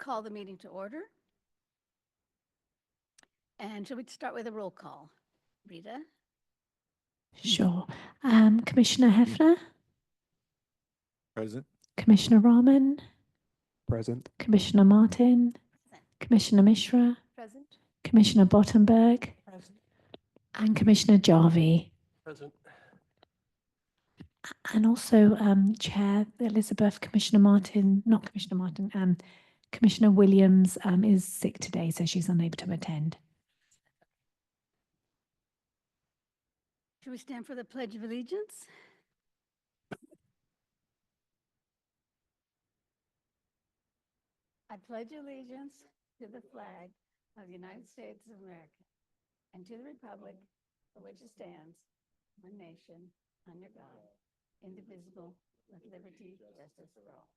call the meeting to order. And shall we start with a roll call? Rita? Sure. Commissioner Hefner, Present. Commissioner Rahman, Present. Commissioner Martin, Present. Commissioner Mishra, Present. Commissioner Bottenberg, Present. and Commissioner Jarvie. Present. And also Chair Elizabeth, Commissioner Martin, not Commissioner Martin, Commissioner Williams is sick today, so she's unable to attend. Shall we stand for the Pledge of Allegiance? I pledge allegiance to the flag of the United States of America and to the republic for which it stands, one nation, under God, indivisible, with liberty, justice for all.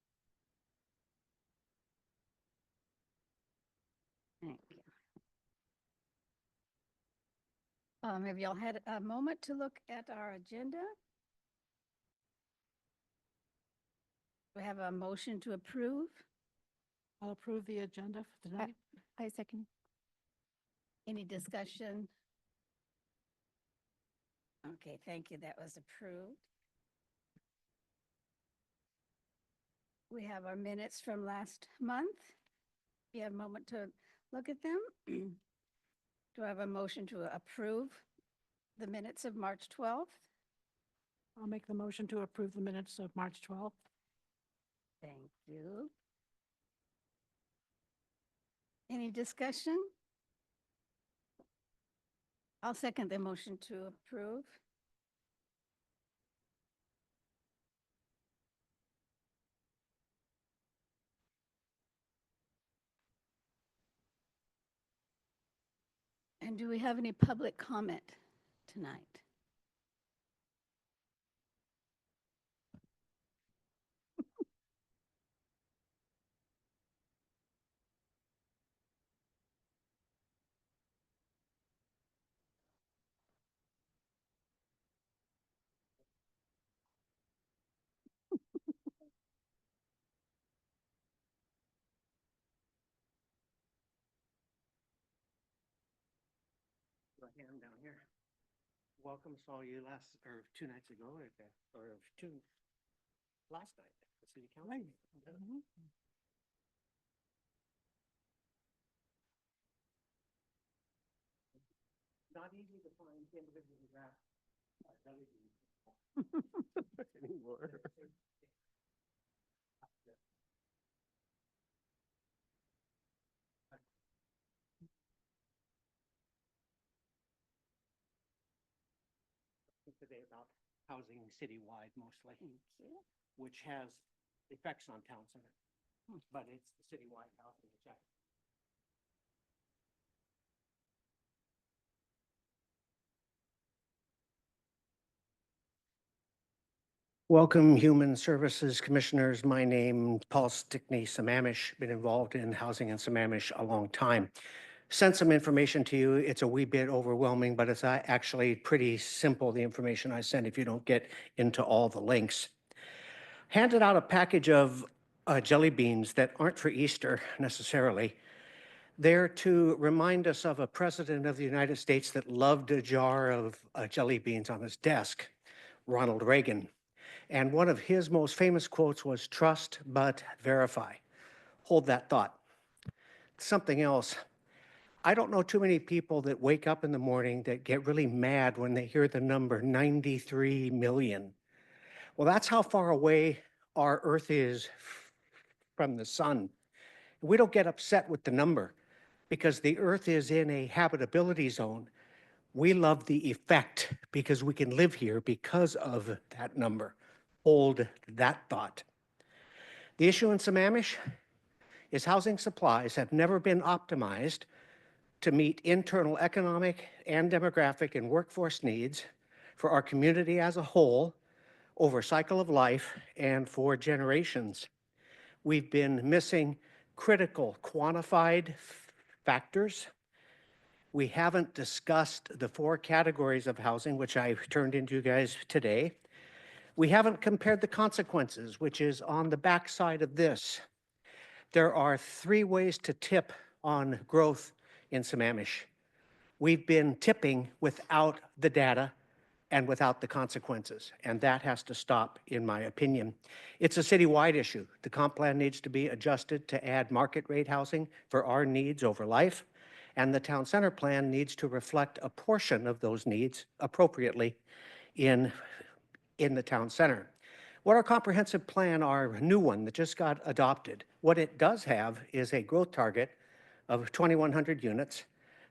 Thank you. Have y'all had a moment to look at our agenda? We have a motion to approve. I'll approve the agenda for tonight. I second. Any discussion? Okay, thank you. That was approved. We have our minutes from last month. You have a moment to look at them. Do I have a motion to approve the minutes of March 12th? I'll make the motion to approve the minutes of March 12th. Thank you. Any discussion? I'll second the motion to approve. And do we have any public comment tonight? Hand down here. Welcome, saw you last, or 2 nights ago, or last night at the city council. Right. Not easy to find individual draft. Anymore. Today about housing citywide mostly, which has effects on town center, but it's the citywide housing check. Welcome, Human Services Commissioners. My name, Paul Stickney, Sammamish. Been involved in housing in Sammamish a long time. Sent some information to you. It's a wee bit overwhelming, but it's actually pretty simple, the information I sent, if you don't get into all the links. Handed out a package of jelly beans that aren't for Easter necessarily. They're to remind us of a president of the United States that loved a jar of jelly beans on his desk, Ronald Reagan. And one of his most famous quotes was, "Trust but verify." Hold that thought. Something else. I don't know too many people that wake up in the morning that get really mad when they hear the number 93 million. Well, that's how far away our Earth is from the sun. We don't get upset with the number because the Earth is in a habitability zone. We love the effect because we can live here because of that number. Hold that thought. The issue in Sammamish is housing supplies have never been optimized to meet internal economic and demographic and workforce needs for our community as a whole over a cycle of life and for generations. We've been missing critical quantified factors. We haven't discussed the 4 categories of housing, which I turned into you guys today. We haven't compared the consequences, which is on the backside of this. There are three ways to tip on growth in Sammamish. We've been tipping without the data and without the consequences, and that has to stop, in my opinion. It's a citywide issue. The comp plan needs to be adjusted to add market rate housing for our needs over life, and the town center plan needs to reflect a portion of those needs appropriately in the town center. What our comprehensive plan, our new one that just got adopted, what it does have is a growth target of 2,100 units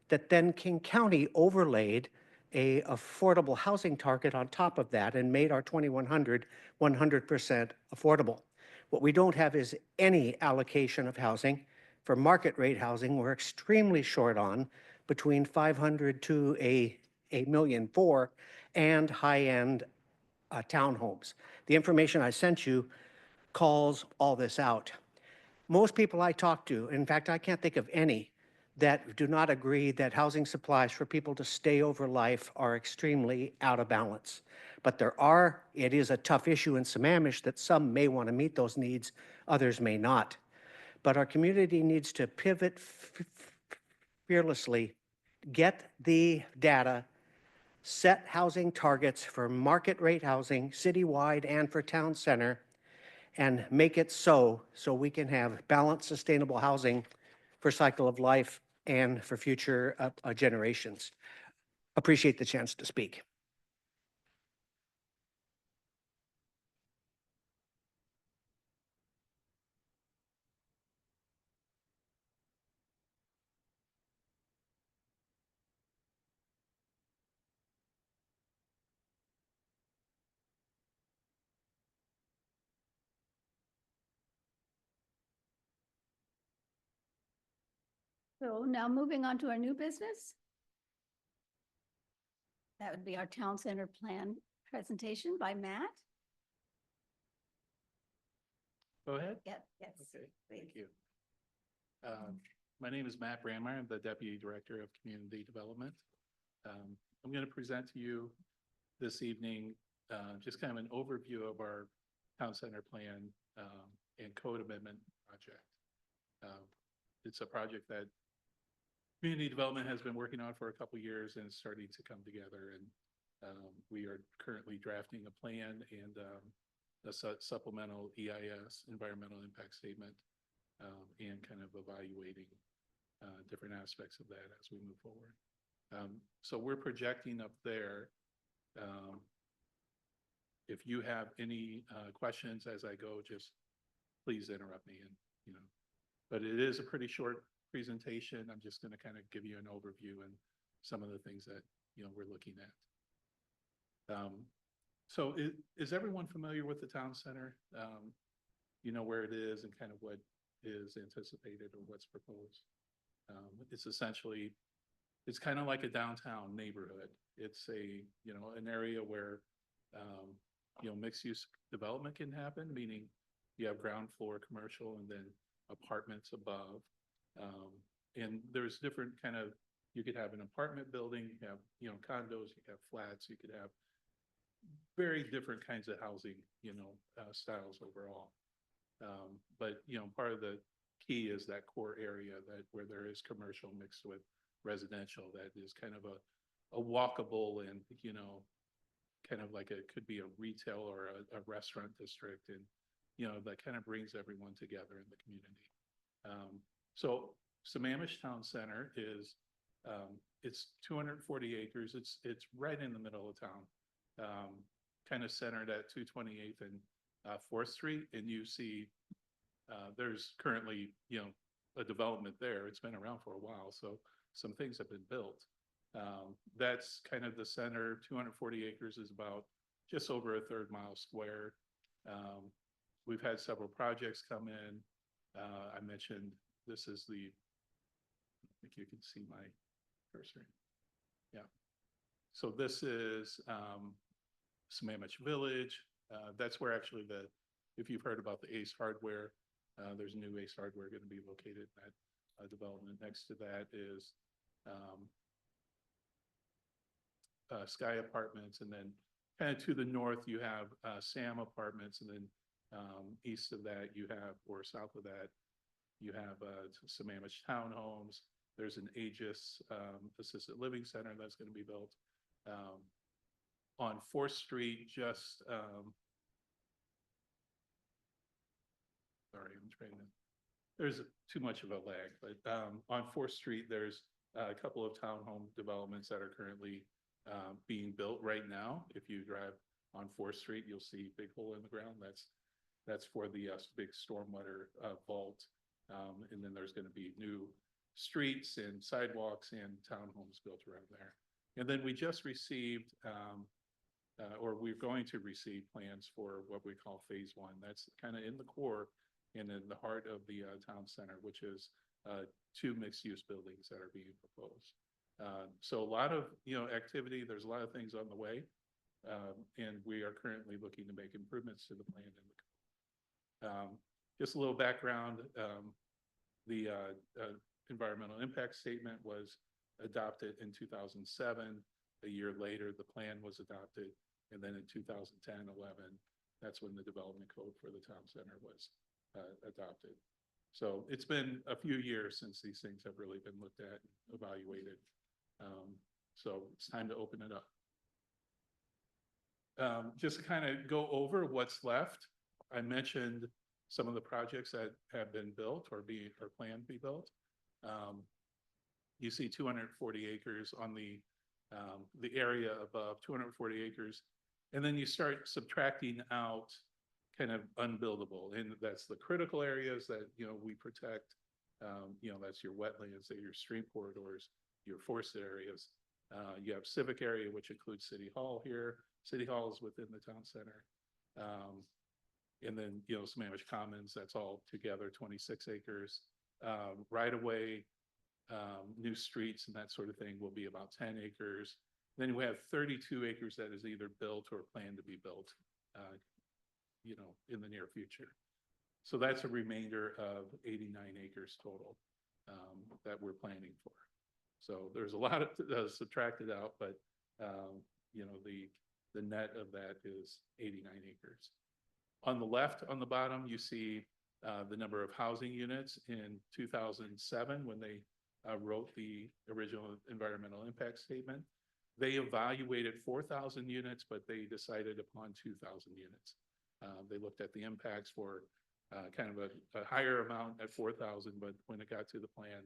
that then King County overlaid a affordable housing target on top of that and made our 2,100 100% affordable. What we don't have is any allocation of housing. For market rate housing, we're extremely short on between 500 to a million four and high-end townhomes. The information I sent you calls all this out. Most people I talk to, in fact, I can't think of any, that do not agree that housing supplies for people to stay over life are extremely out of balance. But it is a tough issue in Sammamish that some may want to meet those needs, others may not. But our community needs to pivot fearlessly, get the data, set housing targets for market rate housing, citywide and for town center, and make it so we can have balanced, sustainable housing for cycle of life and for future generations. Appreciate the chance to speak. So now moving on to our new business. That would be our town center plan presentation by Matt. Go ahead. Yes, Okay, please. thank you. My name is Matt Brandmeyer. I'm the Deputy Director of Community Development. I'm going to present to you this evening just kind of an overview of our town center plan and code amendment project. It's a project that community development has been working on for a couple years and it's starting to come together. And we are currently drafting a plan and a supplemental EIS, environmental impact statement, and kind of evaluating different aspects of that as we move forward. So we're projecting up there. If you have any questions as I go, just please interrupt me and, but it is a pretty short presentation. I'm just going to kind of give you an overview and some of the things that, we're looking at. So is everyone familiar with the town center? You know where it is and kind of what is anticipated or what's proposed. It's essentially, it's kind of like a downtown neighborhood. It's an area where, mixed use development can happen, meaning you have ground floor commercial and then apartments above. And there's different kind of, you could have an apartment building, you have, condos, you have flats, you could have very different kinds of housing, styles overall. But, part of the key is that core area where there is commercial mixed with residential that is kind of a walkable and, kind of like it could be a retail or a restaurant district and, that kind of brings everyone together in the community. So Sammamish Town Center is, it's 240 acres. It's right in the middle of town, kind of centered at 228th and 4th Street. And you see there's currently, a development there. It's been around for a while. So some things have been built. That's kind of the center. 240 acres is about just over a third mile square. We've had several projects come in. I mentioned this is I think you can see my cursor. Yeah. So this is Sammamish Village. That's where actually if you've heard about the Ace Hardware, there's a new Ace Hardware going to be located in that development. Next to that is Sky Apartments, and then kind of to the north you have Sam Apartments, and then east of that you have, or south of that, You have Sammamish Townhomes. There's an Aegis Assisted Living Center that's going to be built. On 4th Street, just, sorry, I'm trying to, there's too much of a lag, but on 4th Street, there's a couple of townhome developments that are currently being built right now. If you drive on 4th Street, you'll see big hole in the ground. That's for the big stormwater vault. And then there's going to be new streets and sidewalks and townhomes built around there. And then we just received, or we're going to receive plans for what we call phase 1. That's kind of in the core and in the heart of the town center, which is 2 mixed-use buildings that are being proposed. So a lot of, activity, there's a lot of things on the way. And we are currently looking to make improvements to the plan in the code. Just a little background, the environmental impact statement was adopted in 2007. A year later, the plan was adopted. And then in 2010, 11, that's when the development code for the town center was adopted. So it's been a few years since these things have really been looked at and evaluated. So it's time to open it up. Just to kind of go over what's left, I mentioned some of the projects that have been built or planned to be built. You see 240 acres on the area above, 240 acres. And then you start subtracting out kind of unbuildable. And that's the critical areas that, we protect. That's your wetlands, your stream corridors, your forested areas. You have civic area, which includes City Hall here. City Hall is within the town center. And then, Sammamish Commons, that's all together, 26 acres. Right away, new streets and that sort of thing will be about 10 acres. Then we have 32 acres that is either built or planned to be built, in the near future. So that's a remainder of 89 acres total that we're planning for. So there's a lot of subtracted out, but the net of that is 89 acres. On the left, on the bottom, you see the number of housing units in 2007 when they wrote the original environmental impact statement. They evaluated 4,000 units, but they decided upon 2,000 units. They looked at the impacts for kind of a higher amount at 4,000, but when it got to the plan,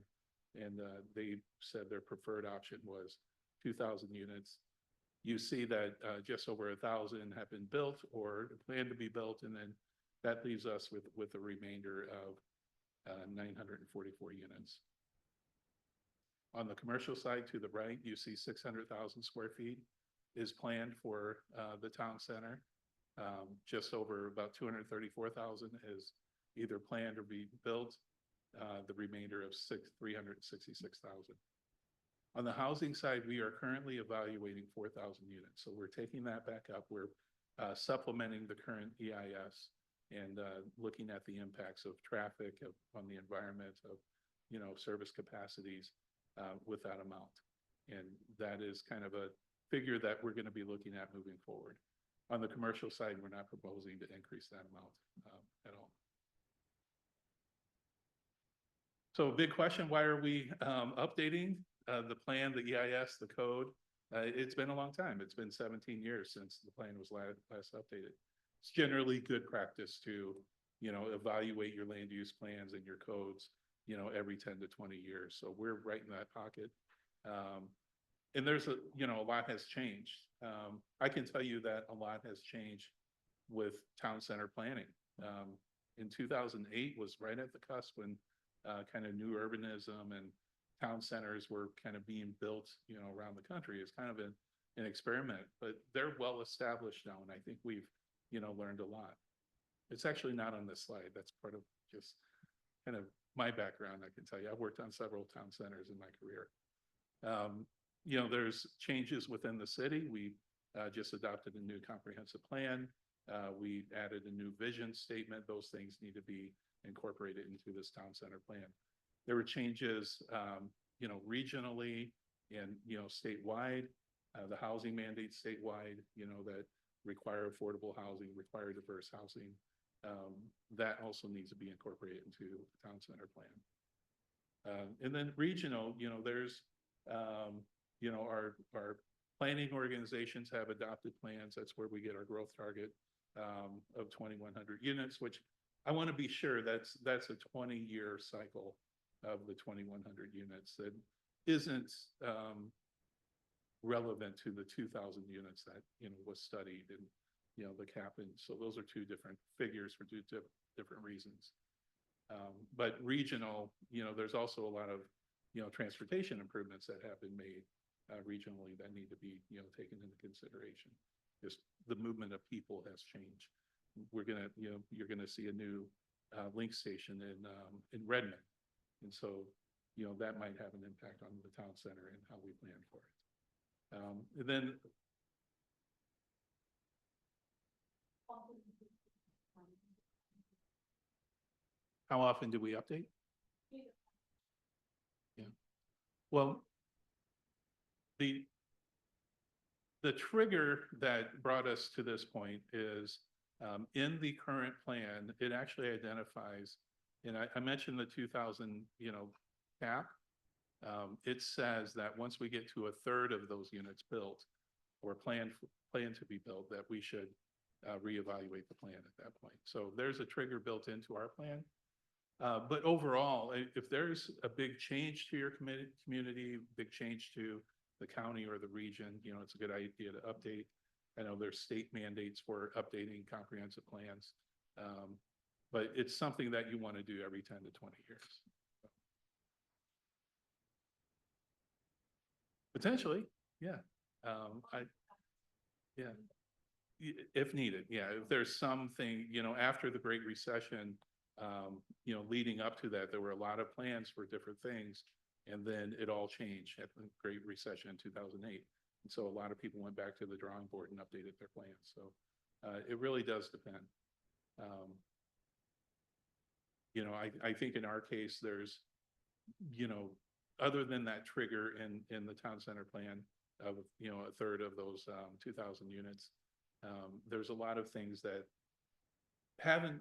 and they said their preferred option was 2,000 units. You see that just over 1,000 have been built or planned to be built, and then that leaves us with a remainder of 944 units. On the commercial side to the right, you see 600,000 square feet is planned for the town center. Just over about 234,000 is either planned or be built. The remainder of 366,000. On the housing side, we are currently evaluating 4,000 units. So we're taking that back up. We're supplementing the current EIS and looking at the impacts of traffic on the environment, of service capacities with that amount. And that is kind of a figure that we're going to be looking at moving forward. On the commercial side, we're not proposing to increase that amount at all. So big question, why are we updating the plan, the EIS, the code? It's been a long time. It's been 17 years since the plan was last updated. It's generally good practice to, evaluate your land use plans and your codes, every 10 to 20 years. So we're right in that pocket. And there's a lot has changed. I can tell you that a lot has changed with town center planning. In 2008 was right at the cusp when kind of new urbanism and town centers were kind of being built, around the country. It's kind of an experiment, but they're well established now. And I think we've, learned a lot. It's actually not on this slide. That's part of just kind of my background. I can tell you, I've worked on several town centers in my career. There's changes within the city. We just adopted a new comprehensive plan. We added a new vision statement. Those things need to be incorporated into this town center plan. There were changes, regionally and, statewide, the housing mandate statewide, that require affordable housing, require diverse housing. that also needs to be incorporated into the town center plan. And then regional, there's, our planning organizations have adopted plans. That's where we get our growth target of 2,100 units, which I want to be sure that's a 20-year cycle of the 2,100 units that isn't relevant to the 2,000 units that, was studied and, the captions. So those are two different figures for two different reasons. But regional, there's also a lot of, transportation improvements that have been made regionally that need to be, taken into consideration. Just the movement of people has changed. We're gonna, you're gonna see a new link station in Redmond, and so, that might have an impact on the town center and how we plan for it. And then how often do we update? Yeah. Well, the trigger that brought us to this point is in the current plan, it actually identifies, and I mentioned the 2,000, cap. It says that once we get to a third of those units built or plan to be built, that we should reevaluate the plan at that point. So there's a trigger built into our plan. But overall, if there's a big change to your community, big change to the county or the region, it's a good idea to update. I know there's state mandates for updating comprehensive plans. But it's something that you want to do every 10 to 20 years. Potentially, yeah. Yeah. If needed, yeah. If there's something, after the Great Recession, leading up to that, there were a lot of plans for different things. And then it all changed at the Great Recession in 2008. And so a lot of people went back to the drawing board and updated their plans. So it really does depend. I think in our case, there's, other than that trigger in the town center plan of, a third of those 2,000 units, there's a lot of things that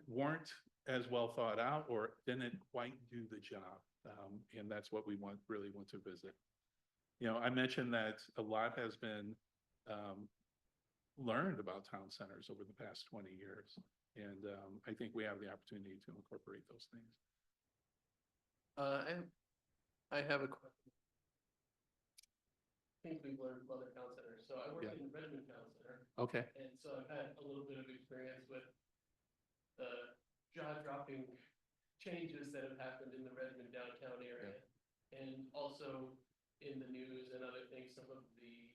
weren't as well thought out or didn't quite do the job. And that's what we really want to visit. I mentioned that a lot has been learned about town centers over the past 20 years. And I think we have the opportunity to incorporate those things. I have a question. I think we've learned from other town centers. So I work in Redmond Town Center. Okay. And so I've had a little bit of experience with the jaw-dropping changes that have happened in the Redmond downtown area. And also in the news and other things, some of the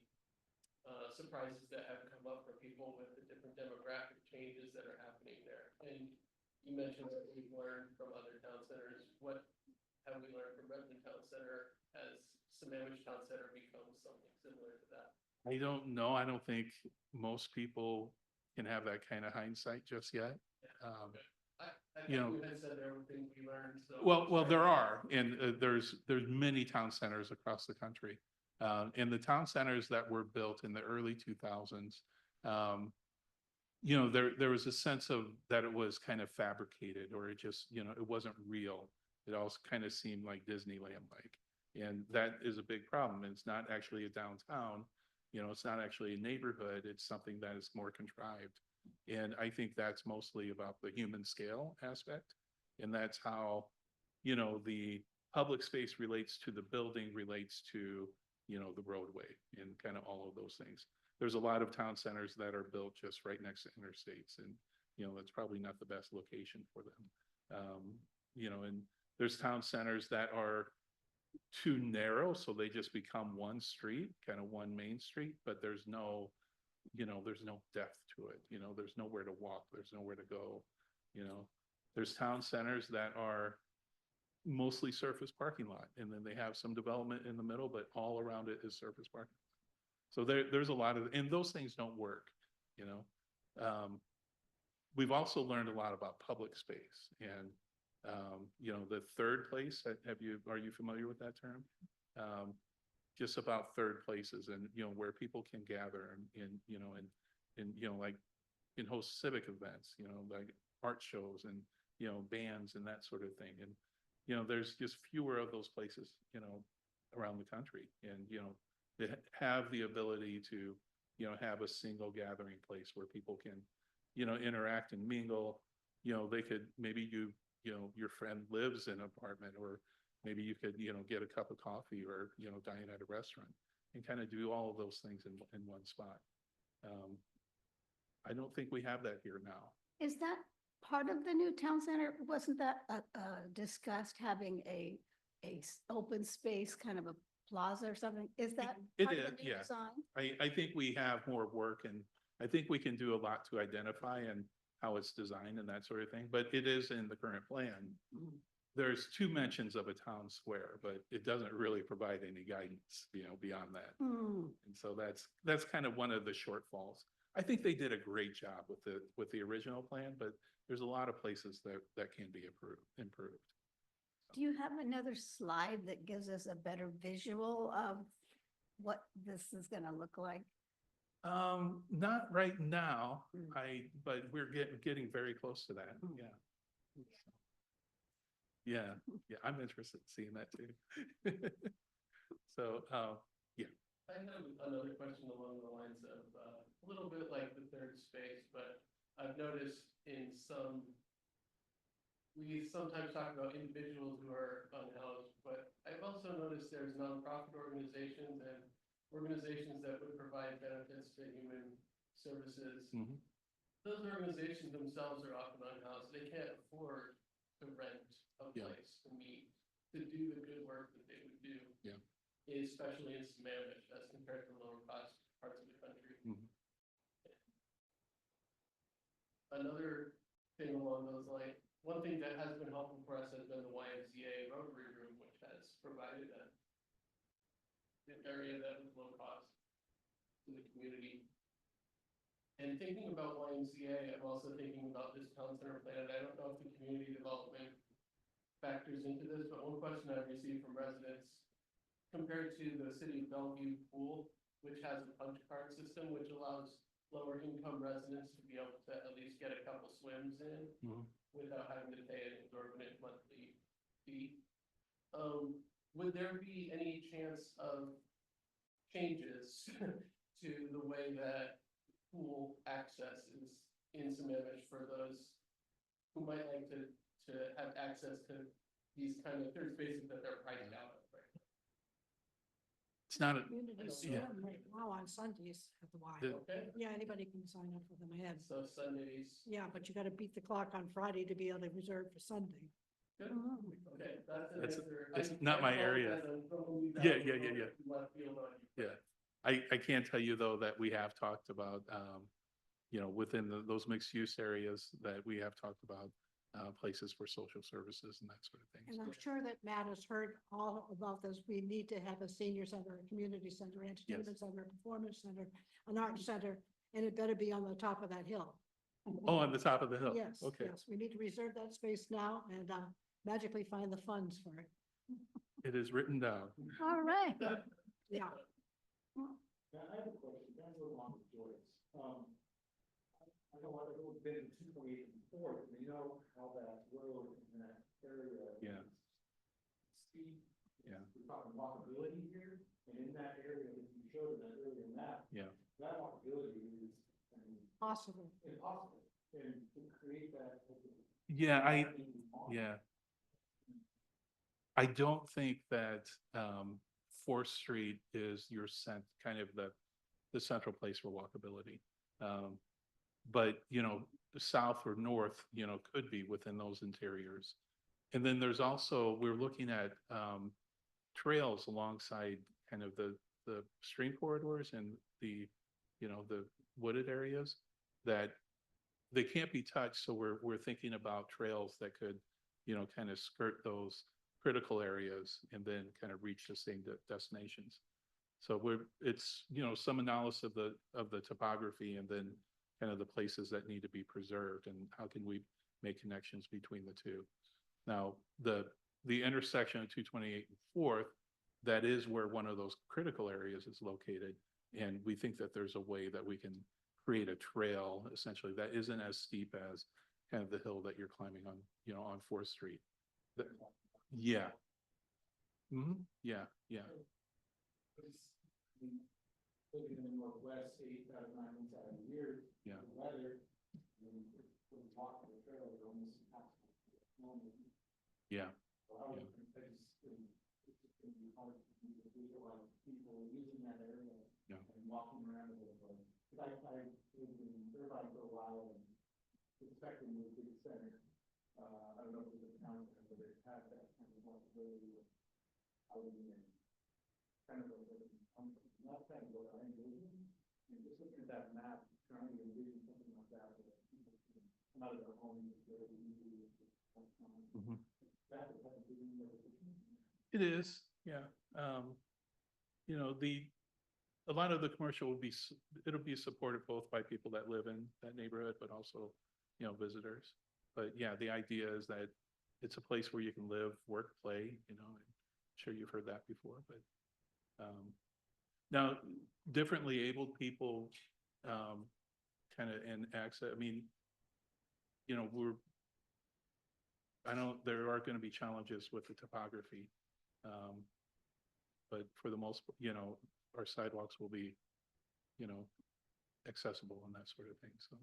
surprises that have come up for people with the different demographic changes that are happening there. And you mentioned that we've learned from other town centers. What have we learned from Redmond Town Center? Has Sammamish Town Center become something similar to that? I don't know. I don't think most people can have that kind of hindsight just yet. I think You know, you had said there were things we learned. So well, there are, and there's many town centers across the country. And the town centers that were built in the early 2000s, there was a sense of that it was kind of fabricated, or it just, it wasn't real. It all kind of seemed like Disneyland-like. And that is a big problem. It's not actually a downtown, it's not actually a neighborhood. It's something that is more contrived. And I think that's mostly about the human scale aspect. And that's how, the public space relates to the building, relates to, the roadway and kind of all of those things. There's a lot of town centers that are built just right next to interstates, and, that's probably not the best location for them. And there's town centers that are too narrow, so they just become one street, kind of one main street, but there's no depth to it. There's nowhere to walk, there's nowhere to go. There's town centers that are mostly surface parking lot, and then they have some development in the middle, but all around it is surface parking. So there's a lot of, and those things don't work. We've also learned a lot about public space, and the third place. Are you familiar with that term? Just about third places, and where people can gather and like can host civic events, like art shows and, you know, bands and that sort of thing. And, you know, there's just fewer of those places, you know, around the country. And, you know, they have the ability to, you know, have a single gathering place where people can, you know, interact and mingle. You know, they could, maybe you know, your friend lives in an apartment, or maybe you could, you know, get a cup of coffee or, you know, dine at a restaurant and kind of do all of those things in one spot. I don't think we have that here now. Is that part of the new town center? Wasn't that discussed, having a open space, kind of a plaza or something? Is that It part of is, the new yeah. design? I think we have more work, and I think we can do a lot to identify and how it's designed and that sort of thing, but it is in the current plan. There's 2 mentions of a town square, but it doesn't really provide any guidance, you know, beyond that. Hmm. And so that's kind of one of the shortfalls. I think they did a great job with the original plan, but there's a lot of places that can be improved. Do you have another slide that gives us a better visual of what this is gonna look like? Not right now, Mm. but we're getting very close to that, Mm. yeah. Yeah, I'm interested in seeing that too. So, yeah, I have another question along the lines of, a little bit like the third space, but I've noticed we sometimes talk about individuals who are unhoused, but I've also noticed there's nonprofit organizations and organizations that would provide benefits to human services. mhm, Those organizations themselves are often unhoused. They can't afford to rent a Yeah. place to meet, to do the good work that they would do. Yeah. Especially in Sammamish, as compared to lower cost parts of the country. mhm. Another thing along those lines, one thing that has been helpful for us has been the YMCA Rotary Room, which has provided an area that was low cost to the community. And thinking about YMCA, I'm also thinking about this town center plan. I don't know if the community development factors into this, but one question I've received from residents, compared to the city of Bellevue pool, which has a punch card system, which allows lower income residents to be able to at least get a couple swims in Mhm. without having to pay an exorbitant monthly fee. Would there be any chance of changes to the way that pool access is in Sammamish for those who might like to have access to these kind of third spaces that they're priced out of, right? It's not, Community yeah. swim right now on Sundays at the Y. The- Okay, Yeah, anybody can sign up for them ahead. so Sundays. Yeah, but you gotta beat the clock on Friday to be able to reserve for Sunday. Good. Okay, that's an That's- answer. that's I not my area. apologize, I'm throwing these out Yeah, a yeah, little yeah, bit left field on you. Yeah, I can tell you though that we have talked about, you know, within those mixed use areas, that we have talked about places for social services and that sort of thing. And I'm sure that Matt has heard all about this. We need to have a senior center, a community center, entertainment center, a performance center, an art center, and it better be on the top of that hill. Oh, on the top of the hill? Yes, Okay, yes, we need to reserve that space now and magically find the funds for it. it is written down. All right. Yeah. Yeah, I have a question, kind of along with Joyce. I know I've been to 228 and 4, and you know how that road in that area. Yeah. is steep. Yeah. We're talking walkability here, and in that area, if you showed that earlier map. Yeah. That walkability is, I mean, Possible. impossible, and to create that. Yeah, yeah. I don't think that Fourth Street is your kind of the central place for walkability. But, you know, south or north, you know, could be within those interiors. And then there's also, we're looking at trails alongside kind of the stream corridors and the, you know, the wooded areas that they can't be touched. So we're thinking about trails that could, you know, kind of skirt those critical areas and then kind of reach the same destinations. So it's, you know, some analysis of the topography and then kind of the places that need to be preserved and how can we make connections between the two. Now, the intersection of 228 and 4th, that is where one of those critical areas is located. And we think that there's a way that we can create a trail essentially that isn't as steep as kind of the hill that you're climbing on, on Fourth Street. Yeah. Yeah, yeah, Living in the Northwest, 8 out of 9 months out of the year. Yeah. The weather, when we walk the trail, it's almost impossible. yeah, So I would, I just, it's just gonna be hard for me to visualize people using that area. Yeah. And walking around a little bit. Cause I lived in Irvine for a while and expecting the big center. I don't know if it's a town center, but it has that kind of possibility of housing and kind of that's kind of what I envision. And just looking at that map, trying to envision something like that, where people can come out of their homes very easily. Mhm. That's the type of thing that It is, yeah. A lot of the commercial will be, it'll be supported both by people that live in that neighborhood, but also, visitors. But yeah, the idea is that it's a place where you can live, work, play, I'm sure you've heard that before, but, now, differently abled people, kind of, and access, I mean, there are going to be challenges with the topography. But for the most, our sidewalks will be, accessible and that sort of thing, so.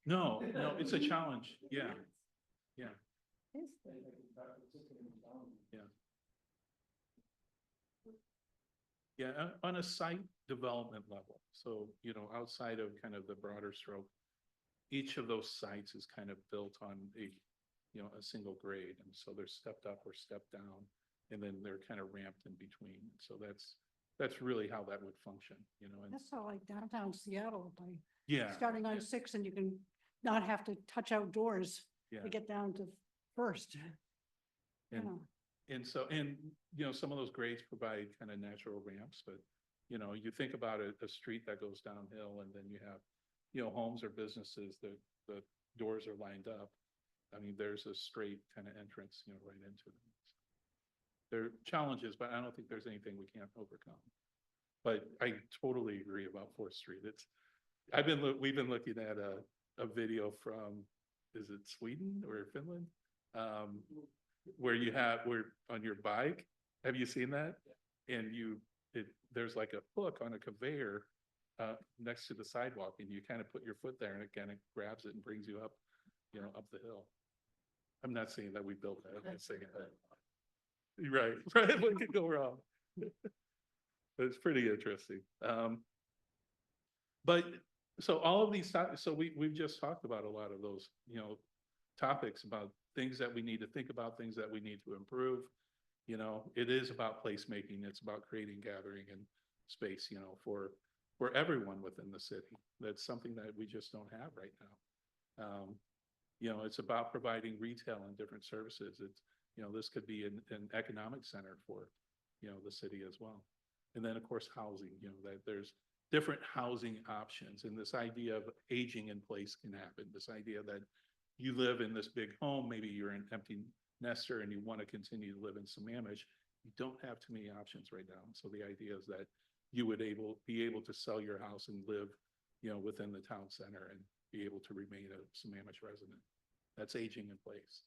No, it's a challenge, yeah, yeah, Is yeah. Yeah, on a site development level, so, outside of kind of the broader stroke, each of those sites is kind of built on a single grade, and so they're stepped up or stepped down, and then they're kind of ramped in between. So that's really how that would function, and That's sort of like downtown Seattle, by yeah, starting on yeah, 6th and you can not have to touch outdoors yeah. to get down to First. You And, know, and so, some of those grades provide kind of natural ramps, but, you think about a street that goes downhill and then you have, homes or businesses, the doors are lined up. I mean, there's a straight kind of entrance, right into them. There are challenges, but I don't think there's anything we can't overcome. But I totally agree about Fourth Street. We've been looking at a video from, is it Sweden or Finland? Where on your bike, have you seen that? And there's like a hook on a conveyor next to the sidewalk, and you kind of put your foot there and it kind of grabs it and brings you up, up the hill. I'm not saying that we built that, I'm not saying that. Right, what could go wrong? It's pretty interesting. But so all of these, so we've just talked about a lot of those, topics about things that we need to think about, things that we need to improve. It is about placemaking. It's about creating gathering and space, for everyone within the city. That's something that we just don't have right now. It's about providing retail and different services. This could be an economic center for, the city as well. And then, of course, housing, that there's different housing options, and this idea of aging in place can happen. This idea that you live in this big home, maybe you're an empty nester and you want to continue to live in Sammamish, you don't have too many options right now. So the idea is that you would be able to sell your house and live, within the town center and be able to remain a Sammamish resident. That's aging in place.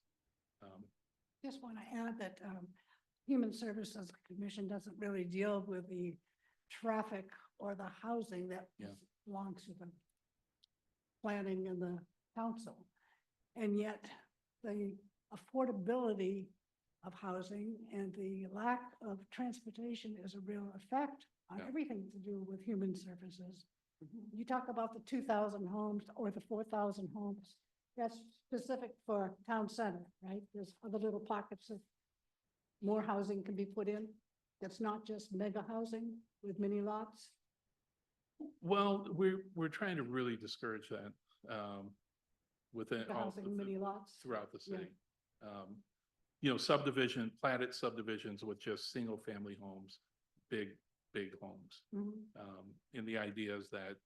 just want to add that Human Services Commission doesn't really deal with the traffic or the housing that Yeah. belongs to the planning and the council. And yet the affordability of housing and the lack of transportation is a real effect on Yeah. everything to do with human services. You talk about the 2,000 homes or the 4,000 homes. That's specific for town center, right? There's other little pockets of more housing can be put in. That's not just mega housing with mini lots. Well, we're trying to really discourage that, within Mega all, housing, mini lots. throughout the Yeah. city. Platted subdivisions with just single family homes, big homes. Mhm. And the idea is that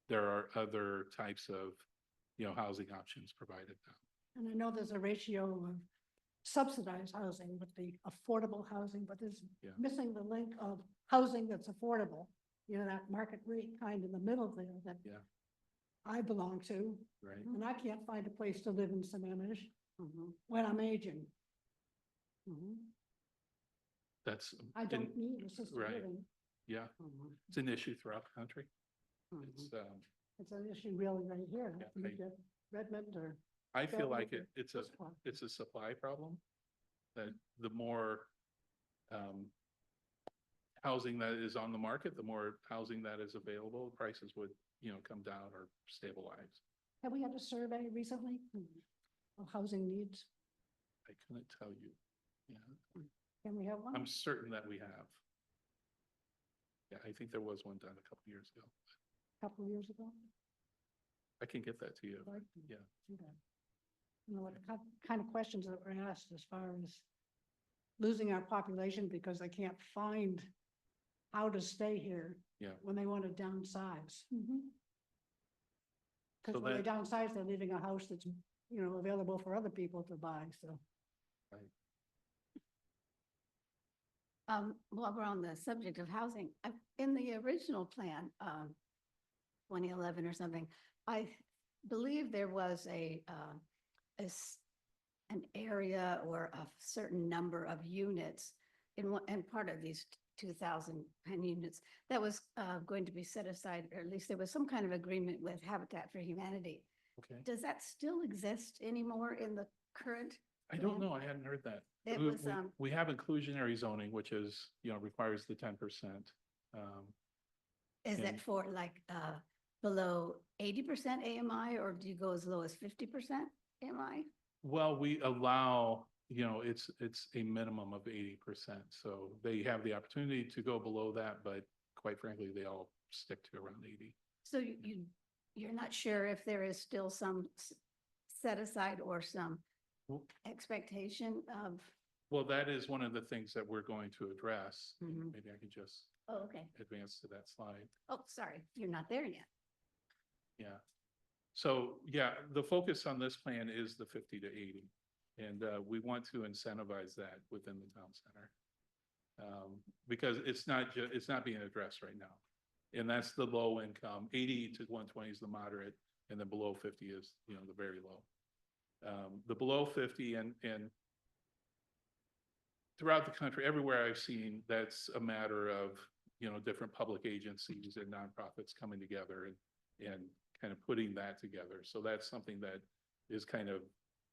there are other types of, housing options provided now. And I know there's a ratio of subsidized housing with the affordable housing, but there's Yeah. missing the link of housing that's affordable. That market rate kind in the middle there that Yeah. I belong to, right? and I can't find a place to live in Sammamish Mhm, when I'm aging. mhm, That's. I and- don't need assisted right. living. Yeah, mhm, it's an issue throughout the country. mhm. It's, It's an issue really right here. Yeah, You get Redmond or I feel Bellevue like or it's a, this one. it's a supply problem. That the more, housing that is on the market, the more housing that is available, prices would, come down or stabilize. Have we had a survey recently of housing needs? I couldn't tell you. Yeah, Can we have one? I'm certain that we have. Yeah, I think there was one done a couple years ago. Couple of years ago? I can get that to you. I'd like to Yeah. do that. You know, what kind of questions that were asked as far as losing our population because they can't find how to stay here. Yeah. When they want to downsize. So Because when they that- downsize, they're leaving a house that's, available for other people to buy, so. While we're on the subject of housing, in the original plan, 2011 or something, I believe there was an area or a certain number of units in part of these 2,000 pen units that was going to be set aside, or at least there was some kind of agreement with Habitat for Humanity. Okay. Does that still exist anymore in the current? I don't plan? know. I hadn't heard that. It We- was, we- We have inclusionary zoning, which is, requires the 10%. Is and- it for like below 80% AMI, or do you go as low as 50% AMI? Well, we allow, it's a minimum of 80%. So they have the opportunity to go below that, but quite frankly, they all stick to around 80. So you're not sure if there is still some set aside or some Well- expectation of, Well, that is one of the things that we're going to address. Mhm. Maybe I could just oh, okay. advance to that slide. Oh, sorry, you're not there yet. Yeah. So, yeah, the focus on this plan is the 50 to 80. And we want to incentivize that within the town center. Because it's not being addressed right now. And that's the low income, 80 to 120 is the moderate, and then below 50 is, the very low. The below 50 and throughout the country, everywhere I've seen, that's a matter of, different public agencies and nonprofits coming together and kind of putting that together. So that's something that is kind of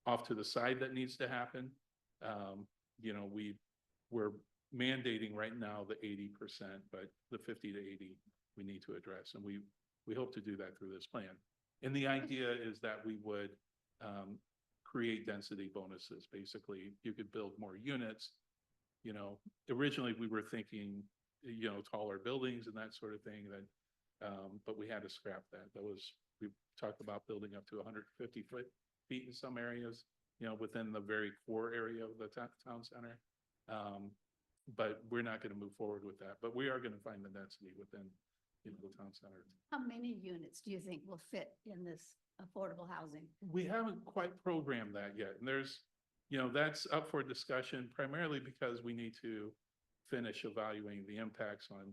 off to the side that needs to happen. We're mandating right now the 80%, but the 50 to 80, we need to address. And we hope to do that through this plan. And the idea is that we would create density bonuses. Basically, you could build more units. Originally we were thinking, taller buildings and that sort of thing but we had to scrap that. We talked about building up to 150 feet in some areas, within the very core area of the town center. But we're not going to move forward with that, but we are going to find the density within, the town center. How many units do you think will fit in this affordable housing? We haven't quite programmed that yet. And there's, that's up for discussion primarily because we need to finish evaluating the impacts on,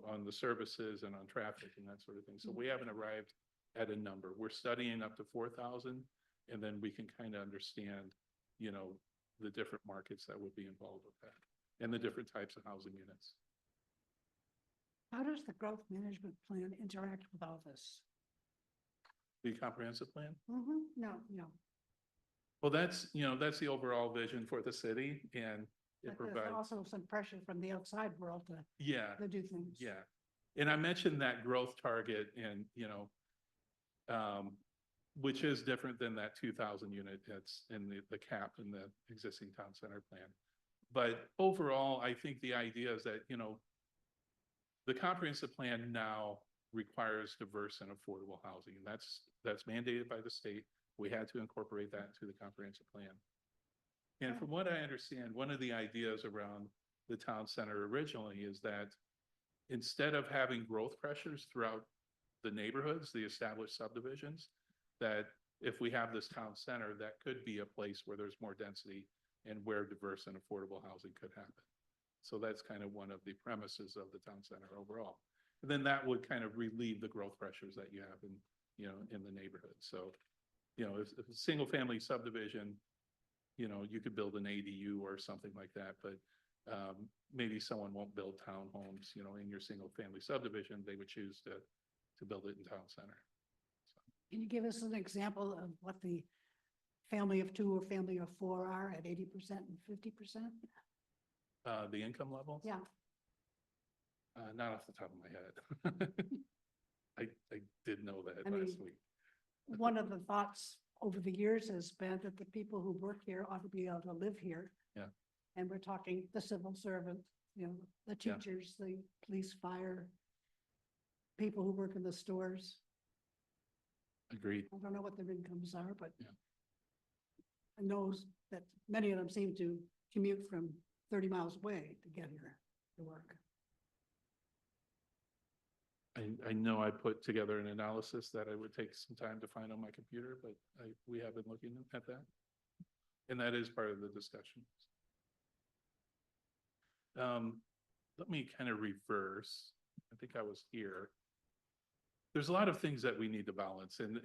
on the services and on traffic and that sort of thing. So we haven't arrived at a number. We're studying up to 4,000, and then we can kind of understand, the different markets that would be involved with that and the different types of housing units. How does the growth management plan interact with all this? The comprehensive plan? No. Well, that's the overall vision for the city, and it But there's provides, also some pressure from the outside world yeah, to do things. yeah. And I mentioned that growth target and, which is different than that 2,000 unit that's in the cap in the existing town center plan. But overall, I think the idea is that, the comprehensive plan now requires diverse and affordable housing. And that's mandated by the state. We had to incorporate that into the comprehensive plan. And from what I understand, one of the ideas around the town center originally is that instead of having growth pressures throughout the neighborhoods, the established subdivisions, that if we have this town center, that could be a place where there's more density and where diverse and affordable housing could happen. So that's kind of one of the premises of the town center overall. And then that would kind of relieve the growth pressures that you have in the neighborhood. So, if a single family subdivision, you could build an ADU or something like that, but maybe someone won't build townhomes, in your single family subdivision. They would choose to build it in town center. Can you give us an example of what the family of two or family of four are at 80% and 50%? The income level? Yeah, Not off the top of my head. I did know that I last mean- week. one of the thoughts over the years has been that the people who work here ought to be able to live here. Yeah. And we're talking the civil servant, the Yeah. teachers, the police, fire, people who work in the stores. Agreed. I don't know what their incomes are, but Yeah. I know that many of them seem to commute from 30 miles away to get here to work. I know I put together an analysis that I would take some time to find on my computer, but we have been looking at that. And that is part of the discussion. Let me kind of reverse. I think I was here. There's a lot of things that we need to balance, and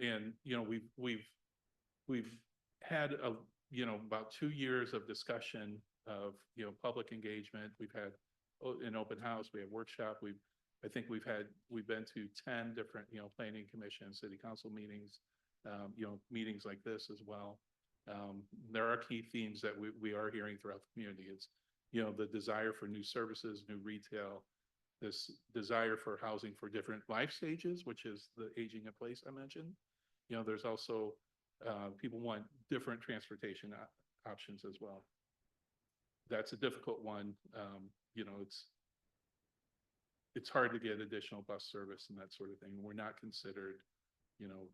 we've had about 2 years of discussion of public engagement. We've had an open house, we have workshop, I think we've been to 10 different, planning commission, city council meetings, meetings like this as well. There are key themes that we are hearing throughout the community. It's, the desire for new services, new retail, this desire for housing for different life stages, which is the aging in place I mentioned. There's also, people want different transportation options as well. That's a difficult one. It's hard to get additional bus service and that sort of thing. We're not considered,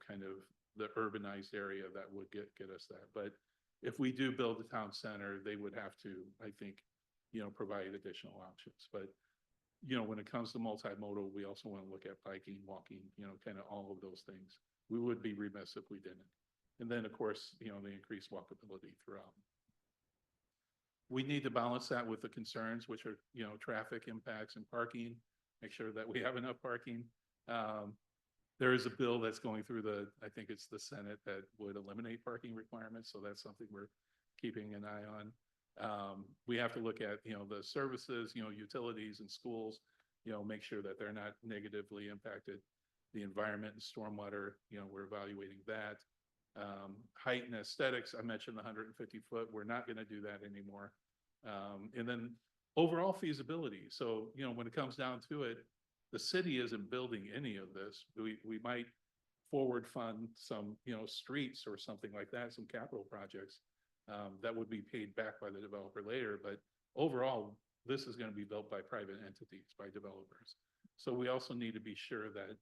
kind of the urbanized area that would get us that. But if we do build a town center, they would have to, I think, provide additional options. But, when it comes to multimodal, we also want to look at biking, walking, kind of all of those things. We would be remiss if we didn't. And then, of course, the increased walkability throughout. We need to balance that with the concerns, which are, traffic impacts and parking. Make sure that we have enough parking. There is a bill that's going through I think it's the Senate, that would eliminate parking requirements. So that's something we're keeping an eye on. We have to look at, the services, utilities and schools, make sure that they're not negatively impacted. The environment and stormwater, we're evaluating that. Height and aesthetics, I mentioned the 150 foot. We're not going to do that anymore. And then overall feasibility. So, when it comes down to it, the city isn't building any of this. We might forward fund some, streets or something like that, some capital projects that would be paid back by the developer later. But overall, this is going to be built by private entities, by developers. So we also need to be sure that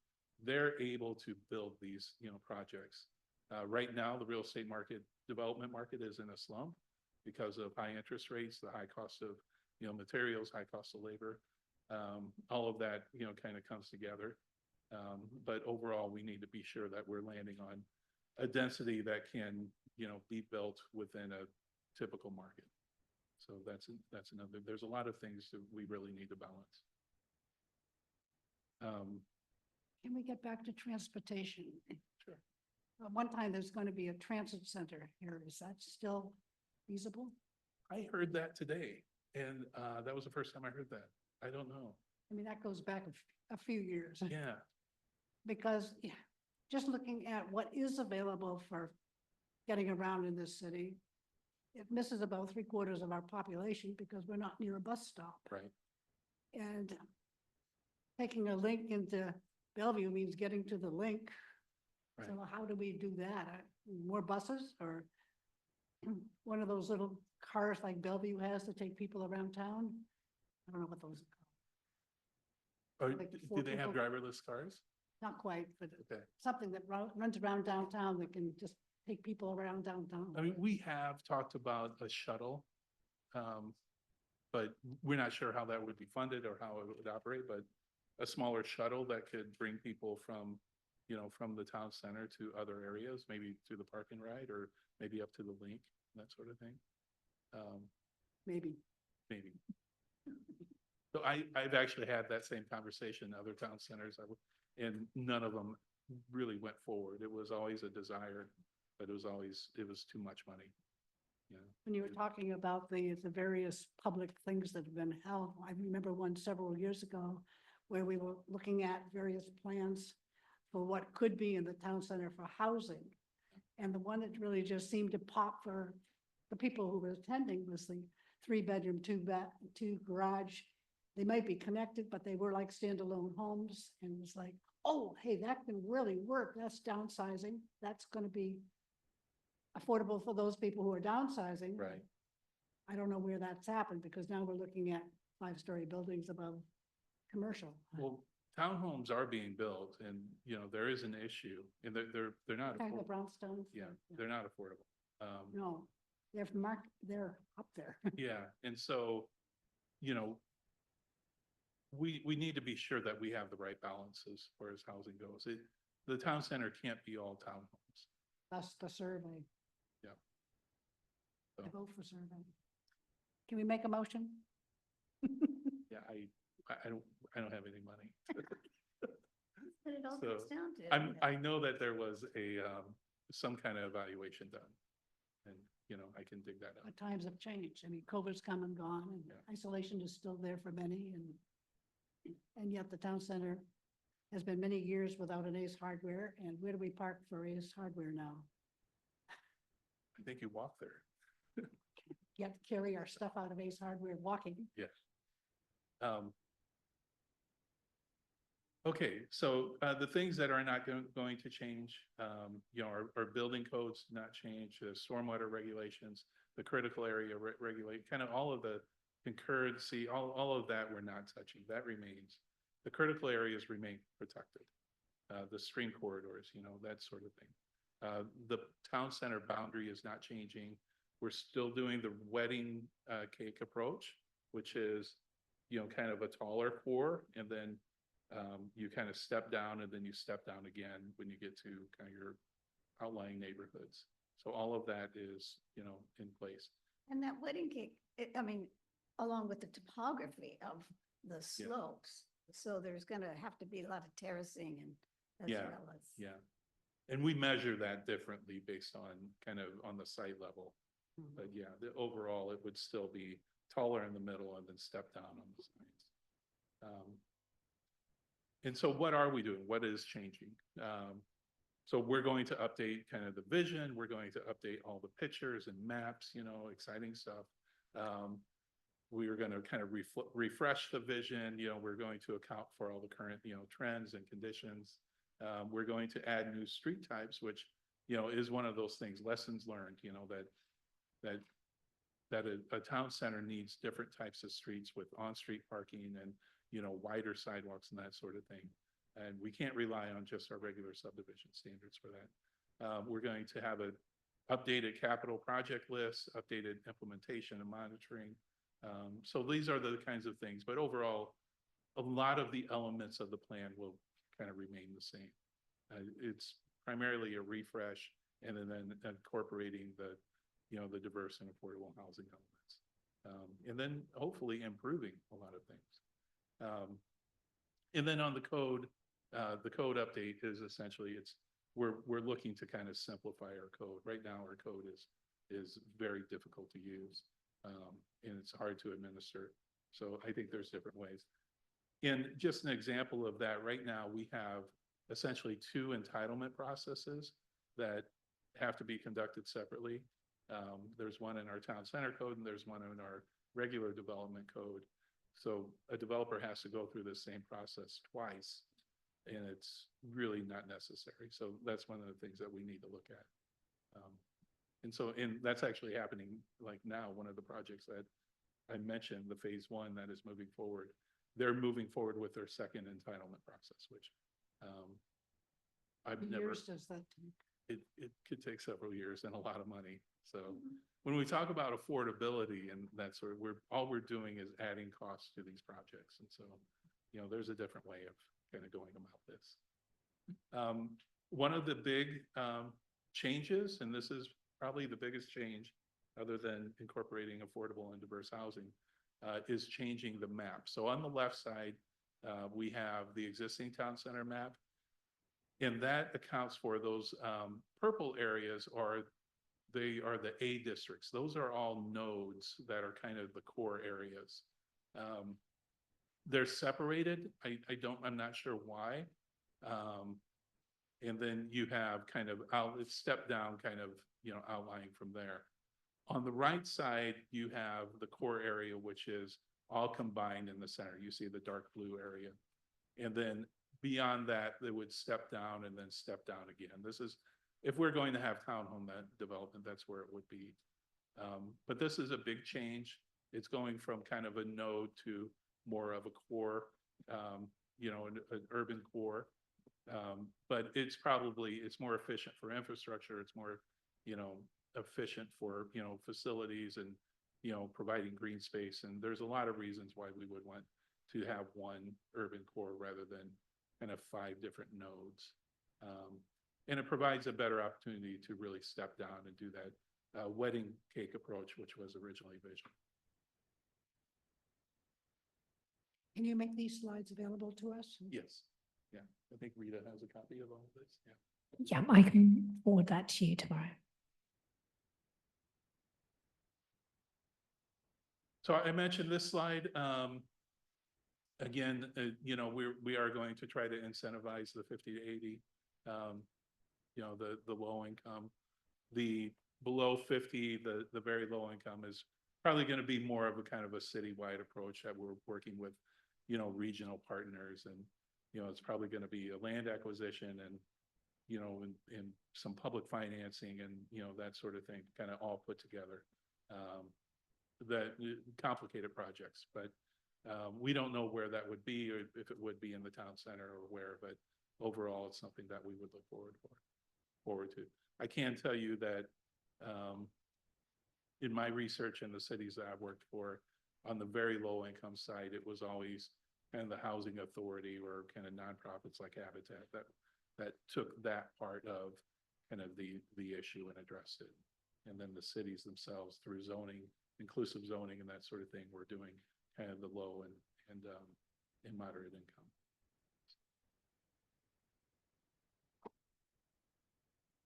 they're able to build these, projects. Right now, the real estate market, development market is in a slump because of high interest rates, the high cost of, materials, high cost of labor. All of that, kind of comes together. But overall, we need to be sure that we're landing on a density that can, be built within a typical market. So that's another, there's a lot of things that we really need to balance. Can we get back to transportation? Sure. One time there's going to be a transit center here. Is that still feasible? I heard that today, and that was the first time I heard that. I don't know. I mean, that goes back a few years. Yeah, Because just looking at what is available for getting around in this city, it misses about 3/4 of our population because we're not near a bus stop. right. And taking a link into Bellevue means getting to the link. Right. So how do we do that? More buses or one of those little cars like Bellevue has to take people around town? I don't know what those are called. Or Like do four they have people- driverless cars? Not quite, but Okay. something that runs around downtown that can just take people around downtown. I mean, we have talked about a shuttle, but we're not sure how that would be funded or how it would operate, but a smaller shuttle that could bring people from, from the town center to other areas, maybe to the park and ride, or maybe up to the link, that sort of thing. Maybe. Maybe. So I've actually had that same conversation in other town centers, and none of them really went forward. It was always a desire, but it was too much money. You know, When you were talking about the various public things that have been held, I remember one several years ago where we were looking at various plans for what could be in the town center for housing. And the one that really just seemed to pop for the people who were attending was the 3-bedroom, two garage. They might be connected, but they were like standalone homes, and it was like, oh, hey, that can really work. That's downsizing. That's gonna be affordable for those people who are downsizing. Right. I don't know where that's happened, because now we're looking at 5-story buildings above commercial. well, townhomes are being built and, you know, there is an issue and they're not Kind of affordable. brownstones. Yeah, they're not affordable. No, they're they're up there. Yeah, and so, you know, we need to be sure that we have the right balance as far as housing goes. The town center can't be all townhomes. That's the survey. Yeah. I So- vote for survey. Can we make a motion? Yeah, I don't have any money. But it all So, comes down to. doesn't it? I know that there was some kind of evaluation done. And, you know, I can dig that But up. times have changed. I mean, COVID's come and gone, and Yeah. isolation is still there for many, and yet the town center has been many years without an Ace Hardware, and where do we park for Ace Hardware now? I think you walk there. You have to carry our stuff out of Ace Hardware walking. Yes. Okay, so the things that are not going to change, you know, our building codes do not change, the stormwater regulations, the critical area regulate, kind of all of the concurrency, all of that we're not touching. That remains. The critical areas remain protected. The stream corridors, you know, that sort of thing. The town center boundary is not changing. We're still doing the wedding cake approach, which is, you know, kind of a taller pour, and then you kind of step down and then you step down again when you get to kind of your outlying neighborhoods. So all of that is, you know, in place. And that wedding cake, I mean, along with the topography of the Yeah. slopes. So there's gonna have to be a lot of terracing and as Yeah, well as. Yeah. And we measure that differently based on kind of on the site level. Mhm. But yeah, the overall, it would still be taller in the middle and then step down on the sides. And so what are we doing? What is changing? So we're going to update kind of the vision. We're going to update all the pictures and maps, you know, exciting stuff. We are going to kind of refresh the vision. You know, we're going to account for all the current, you know, trends and conditions. We're going to add new street types, which, you know, is one of those things, lessons learned, you know, that a town center needs different types of streets with on-street parking and, you know, wider sidewalks and that sort of thing. And we can't rely on just our regular subdivision standards for that. We're going to have an updated capital project list, updated implementation and monitoring. So these are the kinds of things, but overall, a lot of the elements of the plan will kind of remain the same. It's primarily a refresh and then incorporating the, you know, the diverse and affordable housing elements. And then hopefully improving a lot of things. And then on the code update is essentially we're looking to kind of simplify our code. Right now, our code is very difficult to use, and it's hard to administer. So I think there's different ways. And just an example of that, right now, we have essentially 2 entitlement processes that have to be conducted separately. There's one in our town center code and there's one in our regular development code. So a developer has to go through the same process twice, and it's really not necessary. So that's one of the things that we need to look at. And that's actually happening like now. One of the projects that I mentioned, the phase 1 that is moving forward, they're moving forward with their second entitlement process, which I've never. Years does that take? It could take several years and a lot of money. So when we talk about affordability and that sort of, all we're doing is adding costs to these projects. And so, you know, there's a different way of kind of going about this. One of the big changes, and this is probably the biggest change other than incorporating affordable and diverse housing, is changing the map. So on the left side, we have the existing town center map. And that accounts for those purple areas they are the A districts. Those are all nodes that are kind of the core areas. They're separated. I'm not sure why. And then you have kind of it's step down kind of, outlying from there. On the right side, you have the core area, which is all combined in the center. You see the dark blue area. And then beyond that, they would step down and then step down again. This is, if we're going to have townhome development, that's where it would be. But this is a big change. It's going from kind of a node to more of a core, an urban core. But it's more efficient for infrastructure. It's more, efficient for, facilities and, providing green space. And there's a lot of reasons why we would want to have one urban core rather than kind of 5 different nodes. And it provides a better opportunity to really step down and do that wedding cake approach, which was originally visioned. Can you make these slides available to us? Yes. Yeah. I think Rita has a copy of all of this. Yeah. Yeah, I can forward that to you tomorrow. So I mentioned this slide. Again, we are going to try to incentivize the 50 to 80, the low income. The below 50, the very low income is probably going to be more of a kind of a citywide approach that we're working with, regional partners. And, it's probably going to be a land acquisition and, and some public financing and, that sort of thing, kind of all put together. That complicated projects, but we don't know where that would be or if it would be in the town center or where, but overall it's something that we would look forward to. I can tell you that in my research in the cities that I've worked for, on the very low income side, it was always kind of the housing authority or kind of nonprofits like Habitat that took that part of kind of the issue and addressed it. And then the cities themselves through zoning, inclusive zoning and that sort of thing, we're doing kind of the low and moderate income.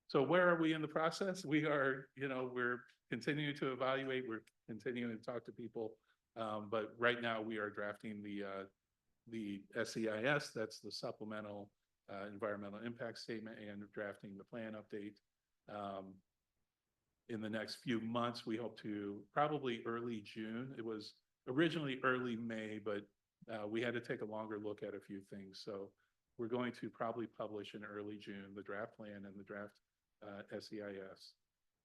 So where are we in the process? We are, we're continuing to evaluate, we're continuing to talk to people. But right now we are drafting the SEIS, that's the supplemental environmental impact statement, and drafting the plan update. In the next few months, we hope to probably early June. It was originally early May, but we had to take a longer look at a few things. So we're going to probably publish in early June, the draft plan and the draft SEIS.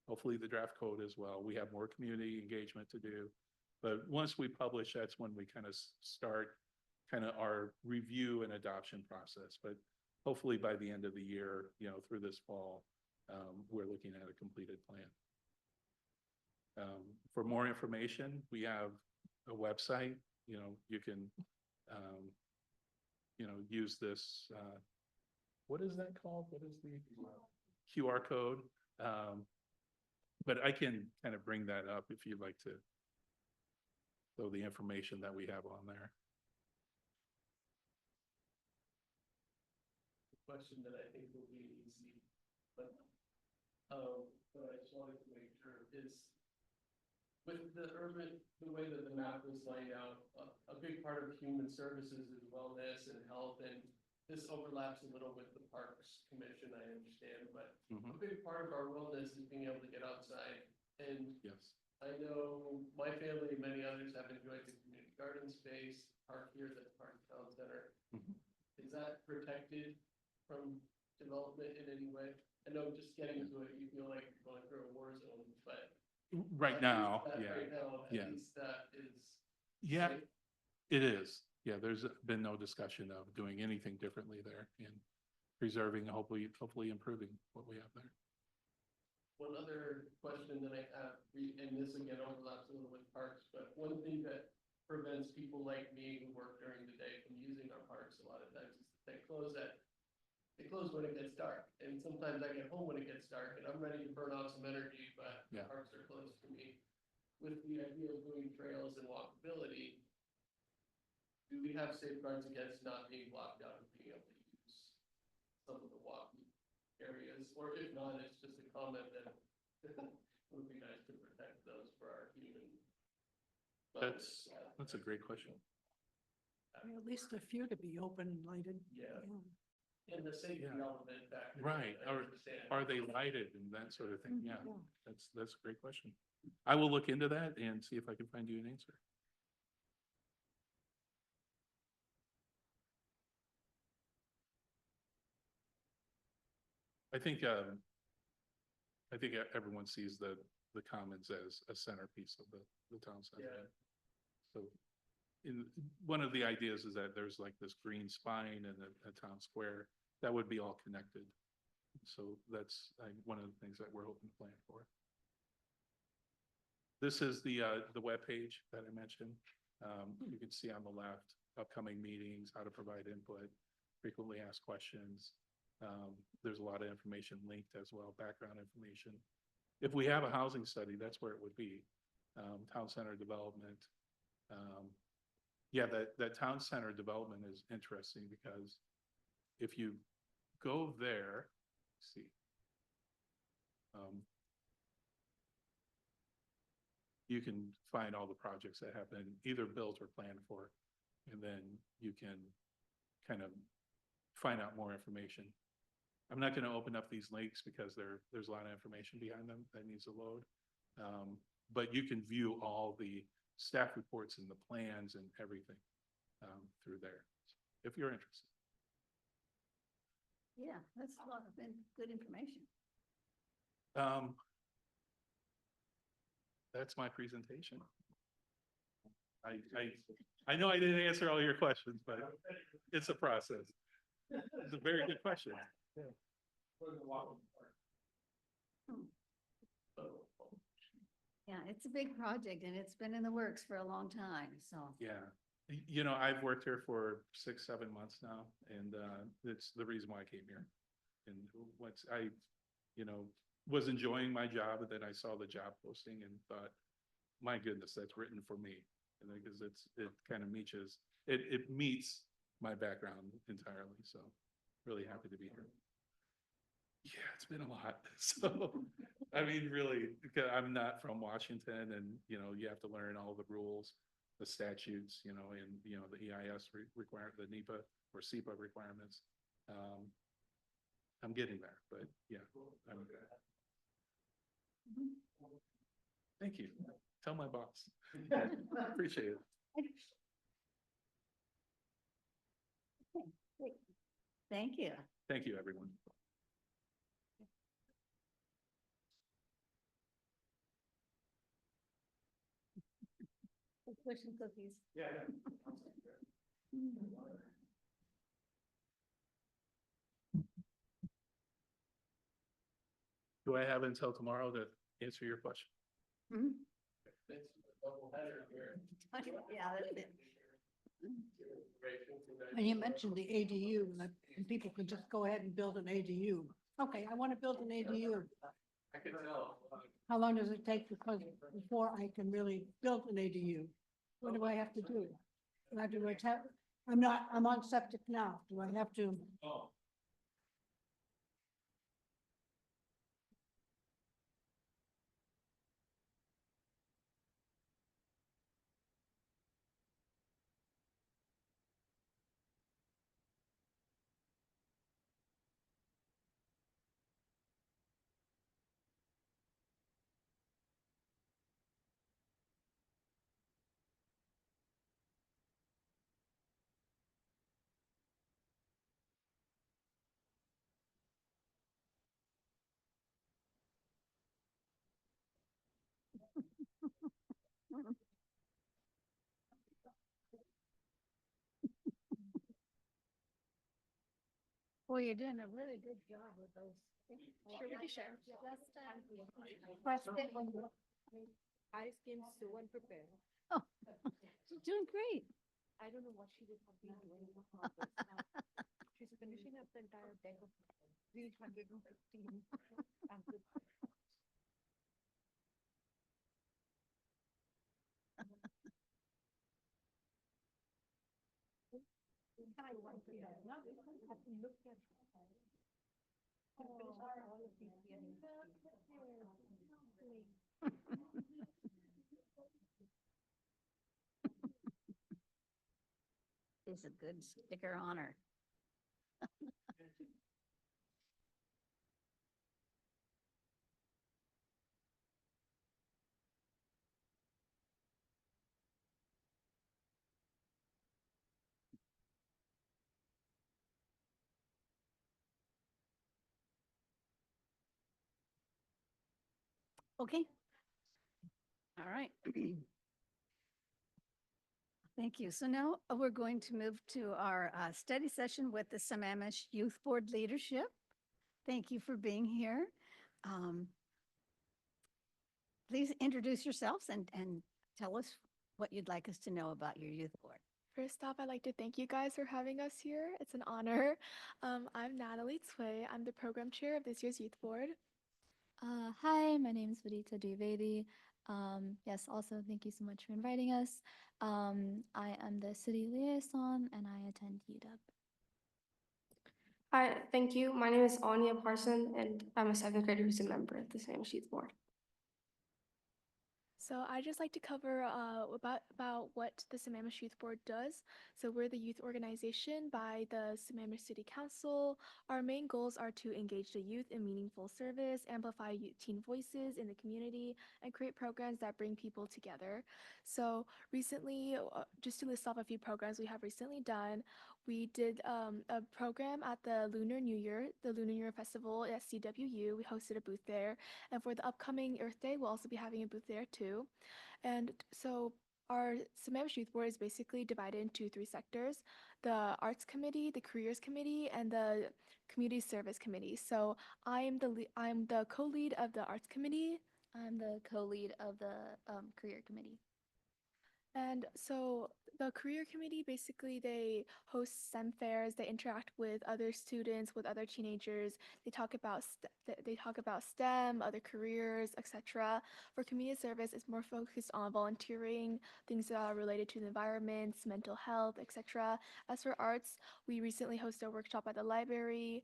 Hopefully the draft code as well. We have more community engagement to do. But once we publish, that's when we kind of start kind of our review and adoption process. But hopefully by the end of the year, through this fall, we're looking at a completed plan. For more information, we have a website. You can, use this. What is that called? What is the QR code? But I can kind of bring that up if you'd like to. So the information that we have on there. Question that I think will be easy, but I just wanted to make sure is with the way that the map was laid out, a big part of human services is wellness and health, and this overlaps a little with the Parks Commission, I understand, but a big part of our wellness is being able to get outside. And Yes. I know my family and many others have enjoyed the community garden space, park here, that's part of town center. Is that protected from development in any way? I know just getting to it, you feel like you're going through a war zone, but Right now, yeah. right now, Yeah. at least that is. Yeah, safe. it is. Yeah, there's been no discussion of doing anything differently there and preserving, hopefully improving what we have there. One other question that I have, and this again overlaps a little with parks, but one thing that prevents people like me who work during the day from using our parks a lot of times is that they close when it gets dark. And sometimes I get home when it gets dark and I'm ready to burn off some energy, but the parks are closed to me. With the idea of doing trails and walkability, do we have safeguards against not being blocked out of being able to use some of the walking areas, or if not, it's just a comment that it would be nice to protect those for our human. That's a great question. At least a few to be open and lighted. Yeah. And the safety Yeah. element factor. Right, I understand. Are they lighted and that sort of thing? Yeah, Yeah. that's a great question. I will look into that and see if I can find you an answer. I think everyone sees the commons as a centerpiece of the town center. Yeah. So one of the ideas is that there's like this green spine and a town square that would be all connected. So that's one of the things that we're hoping to plan for. This is the webpage that I mentioned. You can see on the left, upcoming meetings, how to provide input, frequently asked questions. There's a lot of information linked as well, background information. If we have a housing study, that's where it would be. Town center development. Yeah, that town center development is interesting because if you go there, let's see. You can find all the projects that have been either built or planned for, and then you can kind of find out more information. I'm not going to open up these links because there's a lot of information behind them that needs to load. But you can view all the staff reports and the plans and everything through there, if you're interested. Yeah, that's a lot of good information. That's my presentation. I know I didn't answer all your questions, but it's a process. It's a very good question. Yeah, it's a big project and it's been in the works for a long time, so. Yeah, you know, I've worked here for 6-7 months now, and it's the reason why I came here. And once I, was enjoying my job, and then I saw the job posting and thought, my goodness, that's written for me. And because it kind of meets my background entirely. So really happy to be here. Yeah, it's been a lot. So, I mean, really, because I'm not from Washington, and, you have to learn all the rules, the statutes, and, the EIS the NEPA or SEPA requirements. I'm getting there, but yeah. Thank you. Tell my boss. Appreciate it. Thank you. Thank you, everyone. Cushion cookies. Yeah. Do I have until tomorrow to answer your question? Hmm? It's a double header here. Yeah, that's it. When you mentioned the ADU, that people could just go ahead and build an ADU. Okay, I want to build an ADU. I can tell. How long does it take before I can really build an ADU? What do I have to do? I'm on septic now. Do I have to? Oh. Well, you're doing a really good job with those. Sure, we can share. Last time, Press it. I came so unprepared. Oh, she's doing great. I don't know what she would have been doing. She's finishing up the entire deck of 315 pamphlets. I want to have to look at Is a good sticker honor. Okay. All right. Thank you. So now we're going to move to our study session with the Sammamish Youth Board leadership. Thank you for being here. Please introduce yourselves and tell us what you'd like us to know about your youth board. First off, I'd like to thank you guys for having us here. It's an honor. I'm Natalie Tsui. I'm the program chair of this year's youth board. Hi, my name is Vidita Dwivedi. Yes, also thank you so much for inviting us. I am the city liaison and I attend UW. Hi, thank you. My name is Anya Parson, and I'm a seventh grader who's a member of the Sammamish Youth Board. So I just like to cover about what the Sammamish Youth Board does. So we're the youth organization by the Sammamish City Council. Our main goals are to engage the youth in meaningful service, amplify teen voices in the community, and create programs that bring people together. So recently, just to list off a few programs we have recently done, we did a program at the Lunar New Year Festival at CWU. We hosted a booth there. And for the upcoming Earth Day, we'll also be having a booth there too. And so our Sammamish Youth Board is basically divided into three sectors: the Arts Committee, the Careers Committee, and the Community Service Committee. So I'm the co-lead of the Arts Committee. I'm the co-lead of the career committee. And so the career committee, basically they host STEM fairs, they interact with other students, with other teenagers. They talk about STEM, other careers, etc. For community service, it's more focused on volunteering, things that are related to the environment, mental health, etc. As for arts, we recently hosted a workshop at the library.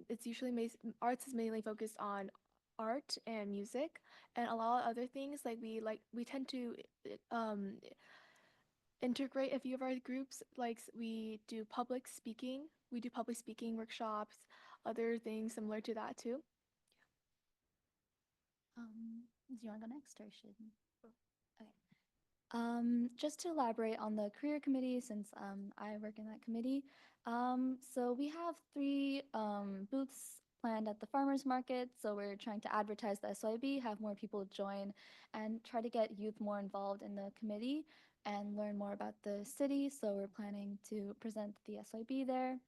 It's usually arts is mainly focused on art and music, and a lot of other things we tend to integrate a few of our groups. We do public speaking workshops, other things similar to that too. Do you want to go next or should? Okay. Just to elaborate on the career committee, since I work in that committee. So we have three booths planned at the farmers market. So we're trying to advertise the SYB, have more people join, and try to get youth more involved in the committee and learn more about the city. So we're planning to present the SYB there.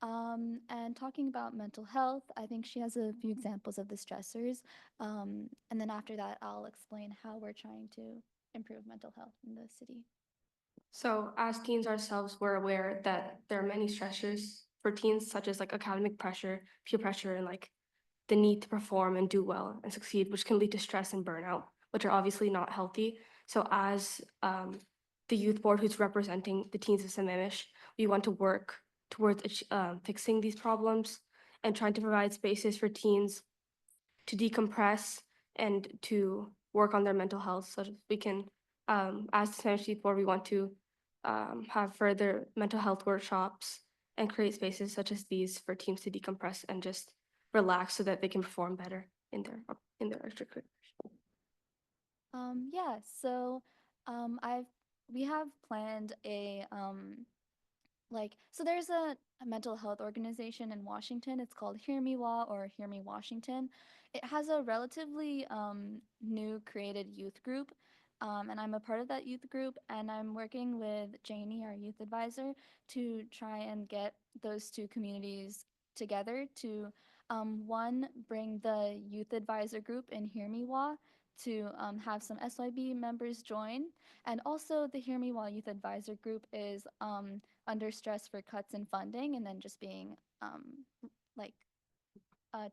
And talking about mental health, I think she has a few examples of the stressors. And then after that, I'll explain how we're trying to improve mental health in the city. So, as teens ourselves, we're aware that there are many stressors for teens, such as like academic pressure, peer pressure, and like the need to perform and do well and succeed, which can lead to stress and burnout, which are obviously not healthy. So, as the youth board who's representing the teens of Sammamish, we want to work towards fixing these problems and trying to provide spaces for teens to decompress and to work on their mental health so that we can, as the Sammamish Youth Board, we want to have further mental health workshops and create spaces such as these for teams to decompress and just relax so that they can perform better in their extracurriculars. Yeah, so we have planned so there's a mental health organization in Washington. It's called Hear Me Wa or Hear Me Washington. It has a relatively new created youth group, and I'm a part of that youth group. And I'm working with Janie, our youth advisor, to try and get those two communities together to one, bring the youth advisor group in Hear Me Wa to have some SYB members join. And also the Hear Me Wa Youth Advisor group is under stress for cuts in funding and then just being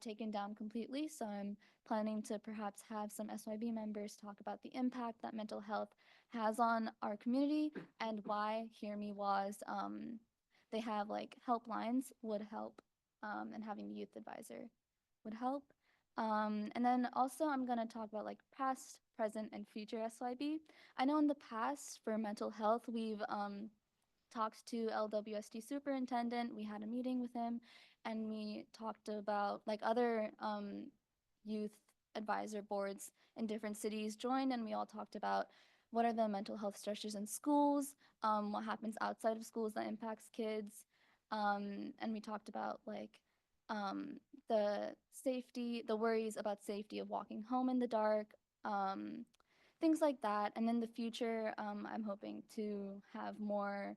taken down completely. So I'm planning to perhaps have some SYB members talk about the impact that mental health has on our community and why Hear Me Was they have helplines would help and having the youth advisor would help. And then also I'm going to talk about like past, present, and future SYB. I know in the past for mental health, we've talked to LWSD superintendent. We had a meeting with him, and we talked about like other youth advisor boards in different cities joined, and we all talked about what are the mental health stressors in schools, what happens outside of schools that impacts kids, and we talked about like the safety, the worries about safety of walking home in the dark, things like that. And in the future, I'm hoping to have more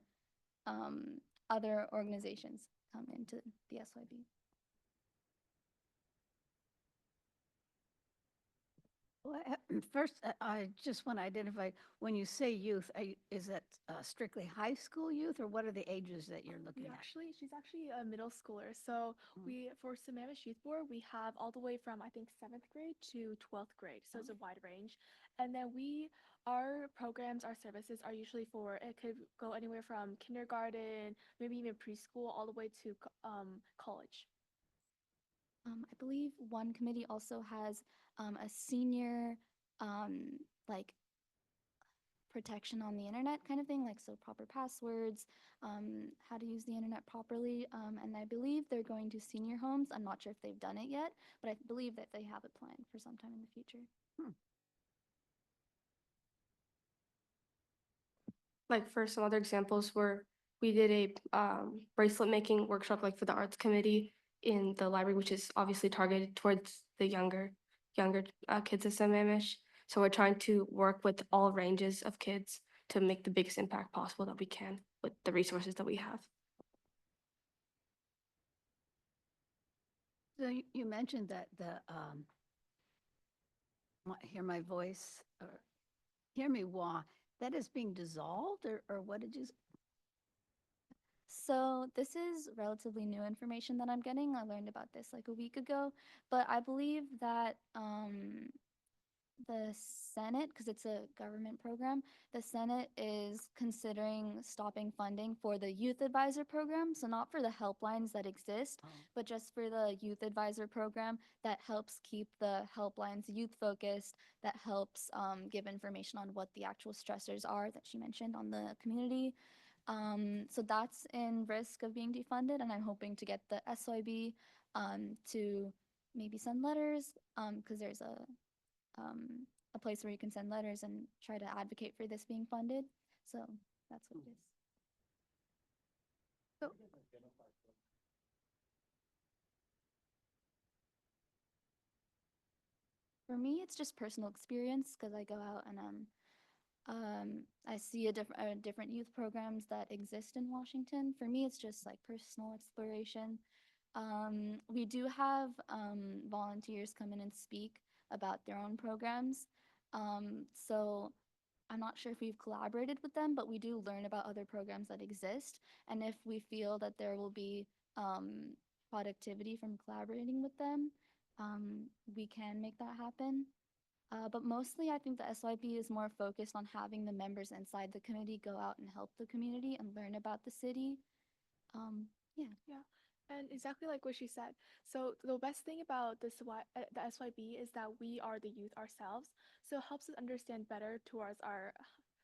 other organizations come into the SYB. Well, first, I just want to identify, when you say youth, is that strictly high school youth, or what are the ages that you're looking at? She's actually a middle schooler. So for Sammamish Youth Board, we have all the way from, I think, 7th grade to 12th grade. So it's a wide range. And then our programs, our services are usually it could go anywhere from kindergarten, maybe even preschool, all the way to college. I believe one committee also has a senior like protection on the internet kind of thing, like so proper passwords, how to use the internet properly. And I believe they're going to senior homes. I'm not sure if they've done it yet, but I believe that they have it planned for sometime in the future. Like for some other examples where we did a bracelet making workshop like for the arts committee in the library, which is obviously targeted towards the younger kids of Sammamish. So we're trying to work with all ranges of kids to make the biggest impact possible that we can with the resources that we have. So you mentioned that the Hear My Voice, or Hear Me Walk, that is being dissolved, or what did you? So this is relatively new information that I'm getting. I learned about this like a week ago, but I believe that the Senate, because it's a government program, the Senate is considering stopping funding for the youth advisor program. So not for the helplines that exist, but just for the youth advisor program that helps keep the helplines youth focused, that helps give information on what the actual stressors are that she mentioned on the community. So that's in risk of being defunded, and I'm hoping to get the SYB to maybe send letters, because there's a place where you can send letters and try to advocate for this being funded. So that's what it is. For me, it's just personal experience because I go out and I see different youth programs that exist in Washington. For me, it's just like personal exploration. We do have volunteers come in and speak about their own programs. So I'm not sure if we've collaborated with them, but we do learn about other programs that exist. And if we feel that there will be productivity from collaborating with them, we can make that happen. But mostly, I think the SYB is more focused on having the members inside the committee go out and help the community and learn about the city. Yeah, and exactly like what she said. So the best thing about the SYB is that we are the youth ourselves. So it helps us understand better towards our,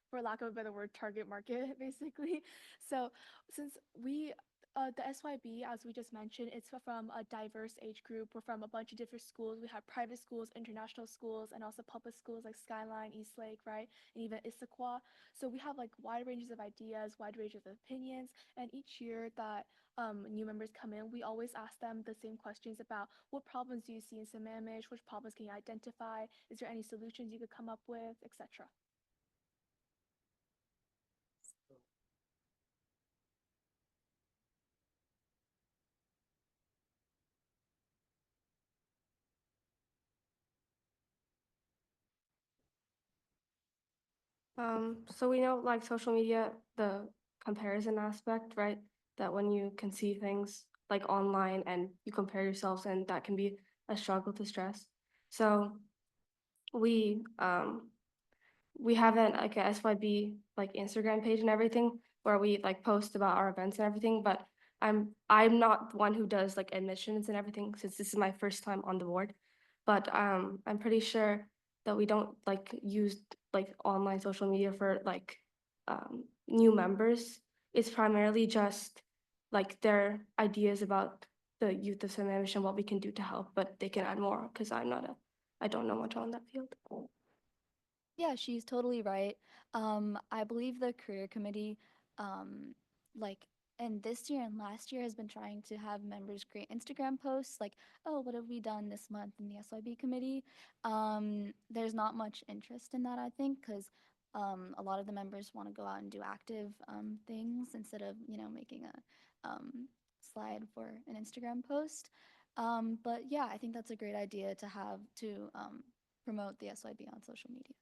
for lack of a better word, target market, basically. So since the SYB, as we just mentioned, it's from a diverse age group. We're from a bunch of different schools. We have private schools, international schools, and also public schools like Skyline, Eastlake, right? And even Issaquah. So we have like wide ranges of ideas, wide ranges of opinions. And each year that new members come in, we always ask them the same questions about what problems do you see in Sammamish? Which problems can you identify? Is there any solutions you could come up with, etc.? So we know like social media, the comparison aspect, right? That when you can see things like online and you compare yourselves, and that can be a struggle to stress. So we have like a SYB like Instagram page and everything where we like post about our events and everything, but I'm not the one who does like admissions and everything since this is my first time on the board. But I'm pretty sure that we don't like use like online social media for like new members. It's primarily just like their ideas about the youth of Sammamish and what we can do to help, but they can add more because I don't know much on that field. Yeah, she's totally right. I believe the career committee, um, like, and this year and last year has been trying to have members create Instagram posts like, oh, what have we done this month in the SYB committee? There's not much interest in that, I think, because a lot of the members want to go out and do active things instead of, making a slide for an Instagram post. But yeah, I think that's a great idea to have to promote the SYB on social media.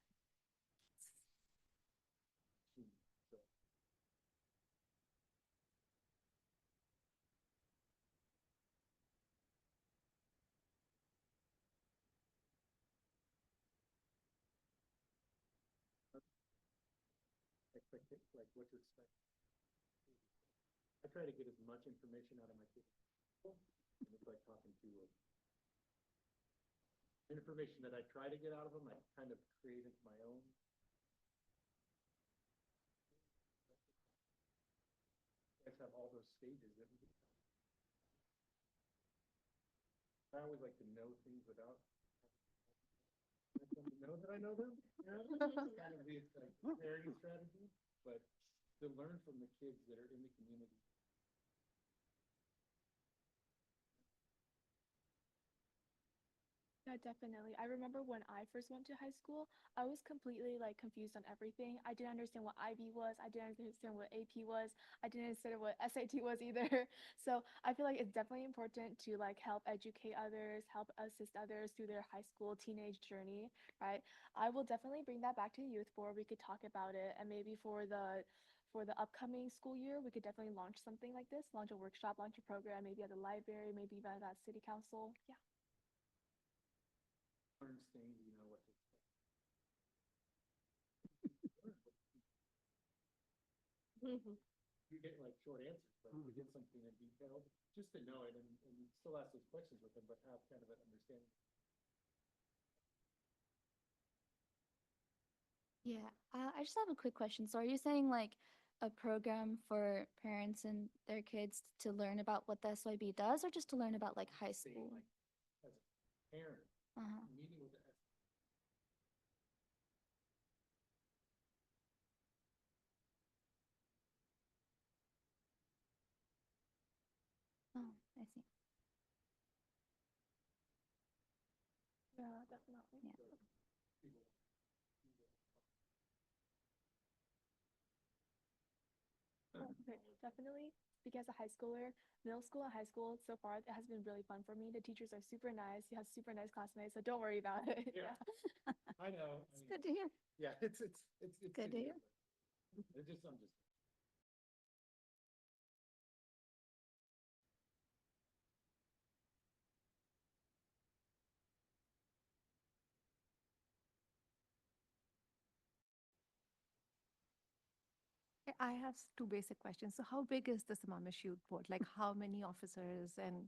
Like what to expect. I try to get as much information out of my kids. And it's like talking to information that I try to get out of them, I kind of create into my own. You guys have all those stages that we I always like to know things without them to know that I know them. You know? Kind of these like preparing strategies, but to learn from the kids that are in the community. Yeah, definitely. I remember when I first went to high school, I was completely like confused on everything. I didn't understand what IB was. I didn't understand what AP was. I didn't understand what SAT was either. So I feel like it's definitely important to like help educate others, help assist others through their high school teenage journey, right? I will definitely bring that back to the youth board. We could talk about it, and maybe for the upcoming school year, we could definitely launch something like this, launch a workshop, launch a program, maybe at the library, maybe even at city council. Yeah. Learn things, you know what to expect. You get like short answers, but you get something in detailed, just to know it, and you still ask those questions with them, but have kind of an understanding. Yeah, I just have a quick question. So, are you saying like a program for parents and their kids to learn about what the SYB does, or just to learn about like high Saying, school? like, as a parent, Uh-huh. meeting with the Oh, I see. Yeah, definitely. Yeah. Oh, okay, definitely. Speaking as a high schooler, middle school and high school so far, it has been really fun for me. The teachers are super nice. You have super nice classmates, so don't worry about it. Yeah. I know. It's good to hear. Yeah, it's Good to hear. It's just I'm just. I have two basic questions. So how big is the Sammamish Youth Board? Like how many officers and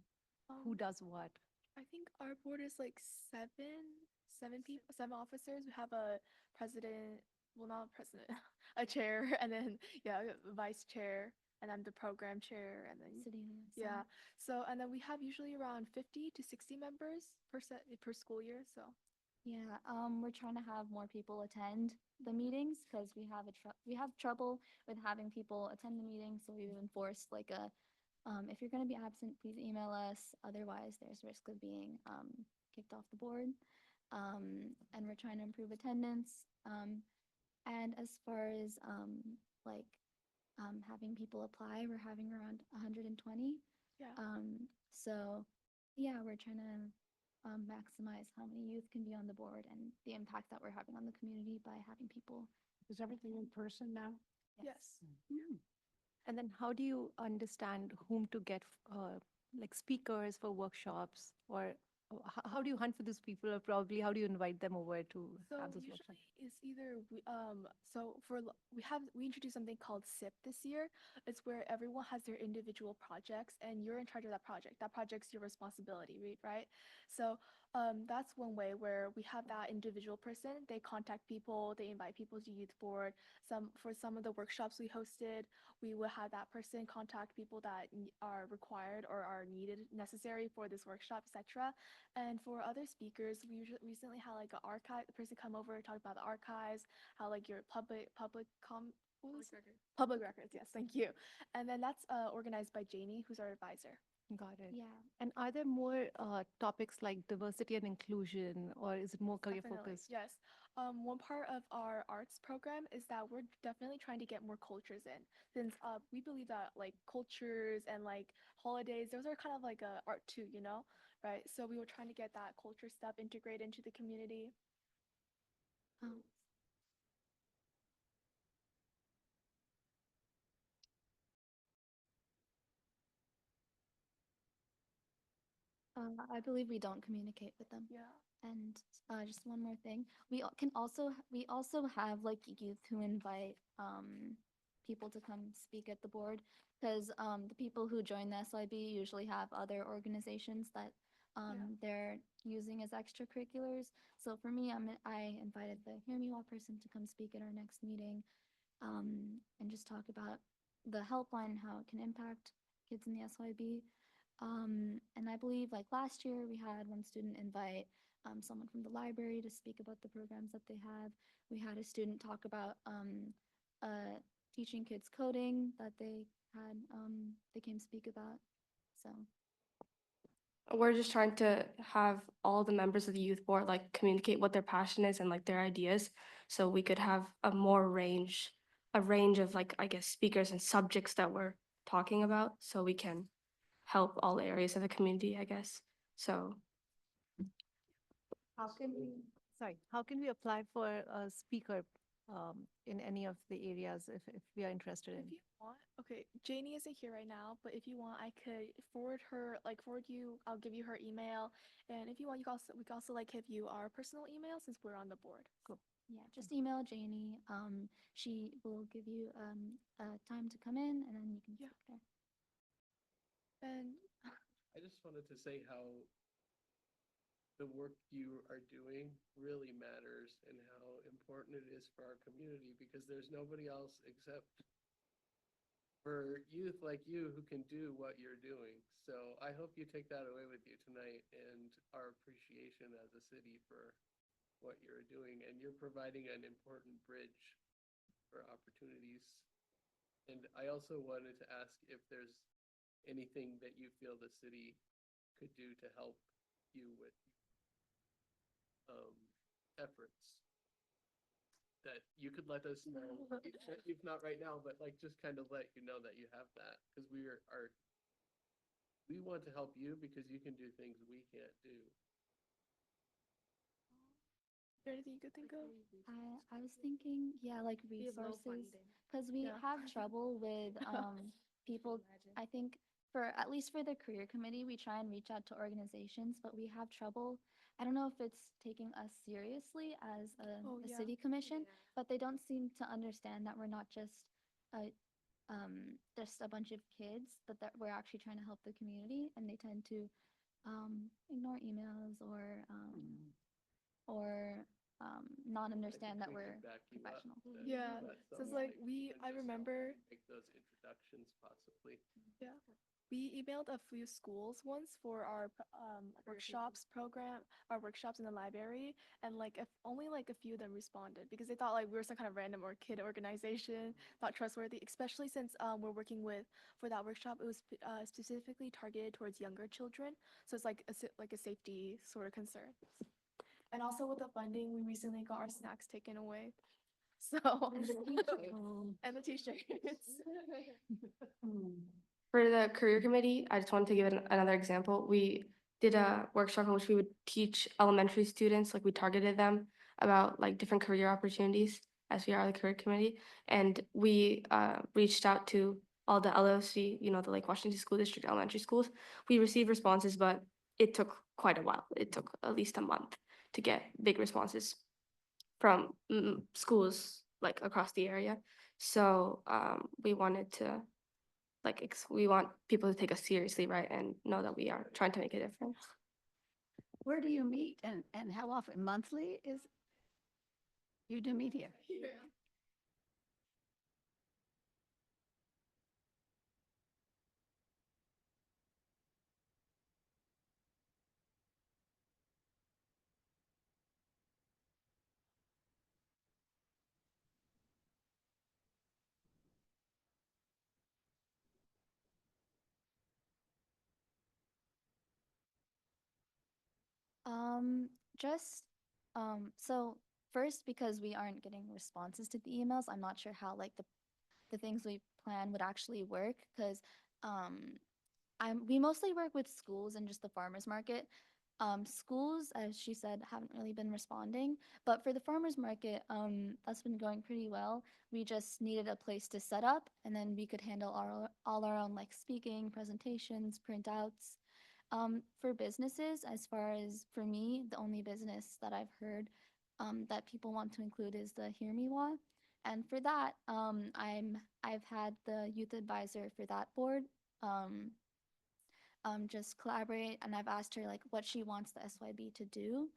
who Um, does what? I think our board is like seven people, seven officers. We have a president, well, not a president, a chair, and then yeah, a vice chair, and I'm the program chair, and then City yeah. liaison. So and then we have usually around 50 to 60 members per school year. So Yeah, we're trying to have more people attend the meetings because we have trouble with having people attend the meetings. So we've enforced like if you're going to be absent, please email us. Otherwise, there's risk of being kicked off the board. And we're trying to improve attendance. And as far as like having people apply, we're having around 120. yeah. So yeah, we're trying to maximize how many youth can be on the board and the impact that we're having on the community by having people. Is everything in person now? Yes. And then how do you understand whom to get like speakers for workshops, or how do you hunt for those people, or probably how do you invite them over to So have those usually workshops? it's either we introduced something called SIP this year. It's where everyone has their individual projects and you're in charge of that project. That project's your responsibility, right? So that's one way where we have that individual person. They contact people, they invite people to youth board. Some of the workshops we hosted, we will have that person contact people that are required or are needed necessary for this workshop, etc. And for other speakers, we recently had like an archive the person come over talk about the archives, how like your public records. Yes, thank you. And then that's organized by Janie, who's our advisor. Got it. Yeah. And are there more topics like diversity and inclusion, or is it more career Definitely, focused? yes. One part of our arts program is that we're definitely trying to get more cultures in, since we believe that like cultures and like holidays, those are kind of like a art too, right? So we were trying to get that culture stuff integrated into the community. Um, I believe we don't communicate with them. Yeah. And just one more thing, we also have like youth who invite people to come speak at the board, because the people who join the SYB usually have other organizations that they're using as extracurriculars. So for me, I invited the Hear Me Well person to come speak at our next meeting, and just talk about the helpline and how it can impact kids in the SYB. And I believe like last year we had one student invite someone from the library to speak about the programs that they have. We had a student talk about teaching kids coding that they came speak about. So We're just trying to have all the members of the youth board like communicate what their passion is and like their ideas, so we could have a range of like I guess speakers and subjects that we're talking about, so we can help all areas of the community, I guess. So How can we apply for a speaker in any of the areas if we are interested If in? you want, okay, Janie isn't here right now, but if you want, I could forward you, I'll give you her email. And if you want, we can also like give you our personal email since we're on the board. Cool. yeah, just email Janie. She will give you time to come in, and then you can Yeah. speak there. And I just wanted to say how the work you are doing really matters and how important it is for our community, because there's nobody else except for youth like you who can do what you're doing. So I hope you take that away with you tonight and our appreciation as a city for what you're doing. And you're providing an important bridge for opportunities. And I also wanted to ask if there's anything that you feel the city could do to help you with efforts that you could let us know, if not right now, but like just kind of let you know that you have that, because we want to help you because you can do things we can't do. is there anything you could think of? I was thinking, yeah, like We have low resources, funding. because we Yeah. have trouble with people. I think at least for the career committee, we try and reach out to organizations, but we have trouble. I don't know if it's taking us seriously as Oh, a yeah. city commission, but they don't seem to understand that we're not just a bunch of kids, but that we're actually trying to help the community, and they tend to ignore emails or not understand that We we're could back you up professional. to Yeah, let so it's them, like even I just help remember, make those introductions possibly. yeah, we emailed a few schools once for our our workshops in the library, and like if only like a few of them responded because they thought like we were some kind of random or kid organization, not trustworthy, especially since we're working with for that workshop, it was specifically targeted towards younger children, so it's like a safety sort of concern. And also with the funding, we recently got our snacks taken away. So and the t-shirts. for the career committee, I just wanted to give another example. We did a workshop in which we would teach elementary students, like we targeted them about like different career opportunities as we are the career committee. And we reached out to all the LOC, the Lake Washington School District elementary schools. We received responses, but it took quite a while. It took at least a month to get big responses from schools like across the area. So we wanted to we want people to take us seriously, right, and know that we are trying to make a difference. Where do you meet and how often? Monthly is? You do meet here? Um, just so first, because we aren't getting responses to the emails, I'm not sure how like the things we plan would actually work because um we mostly work with schools and just the farmers market. Schools, as she said, haven't really been responding, but for the farmers market, that's been going pretty well. We just needed a place to set up, and then we could handle all our own like speaking, presentations, printouts. For businesses, as far as for me, the only business that I've heard that people want to include is the Hear Me Wa. And for that, I've had the youth advisor for that board just collaborate, and I've asked her like what she wants the SYB to do.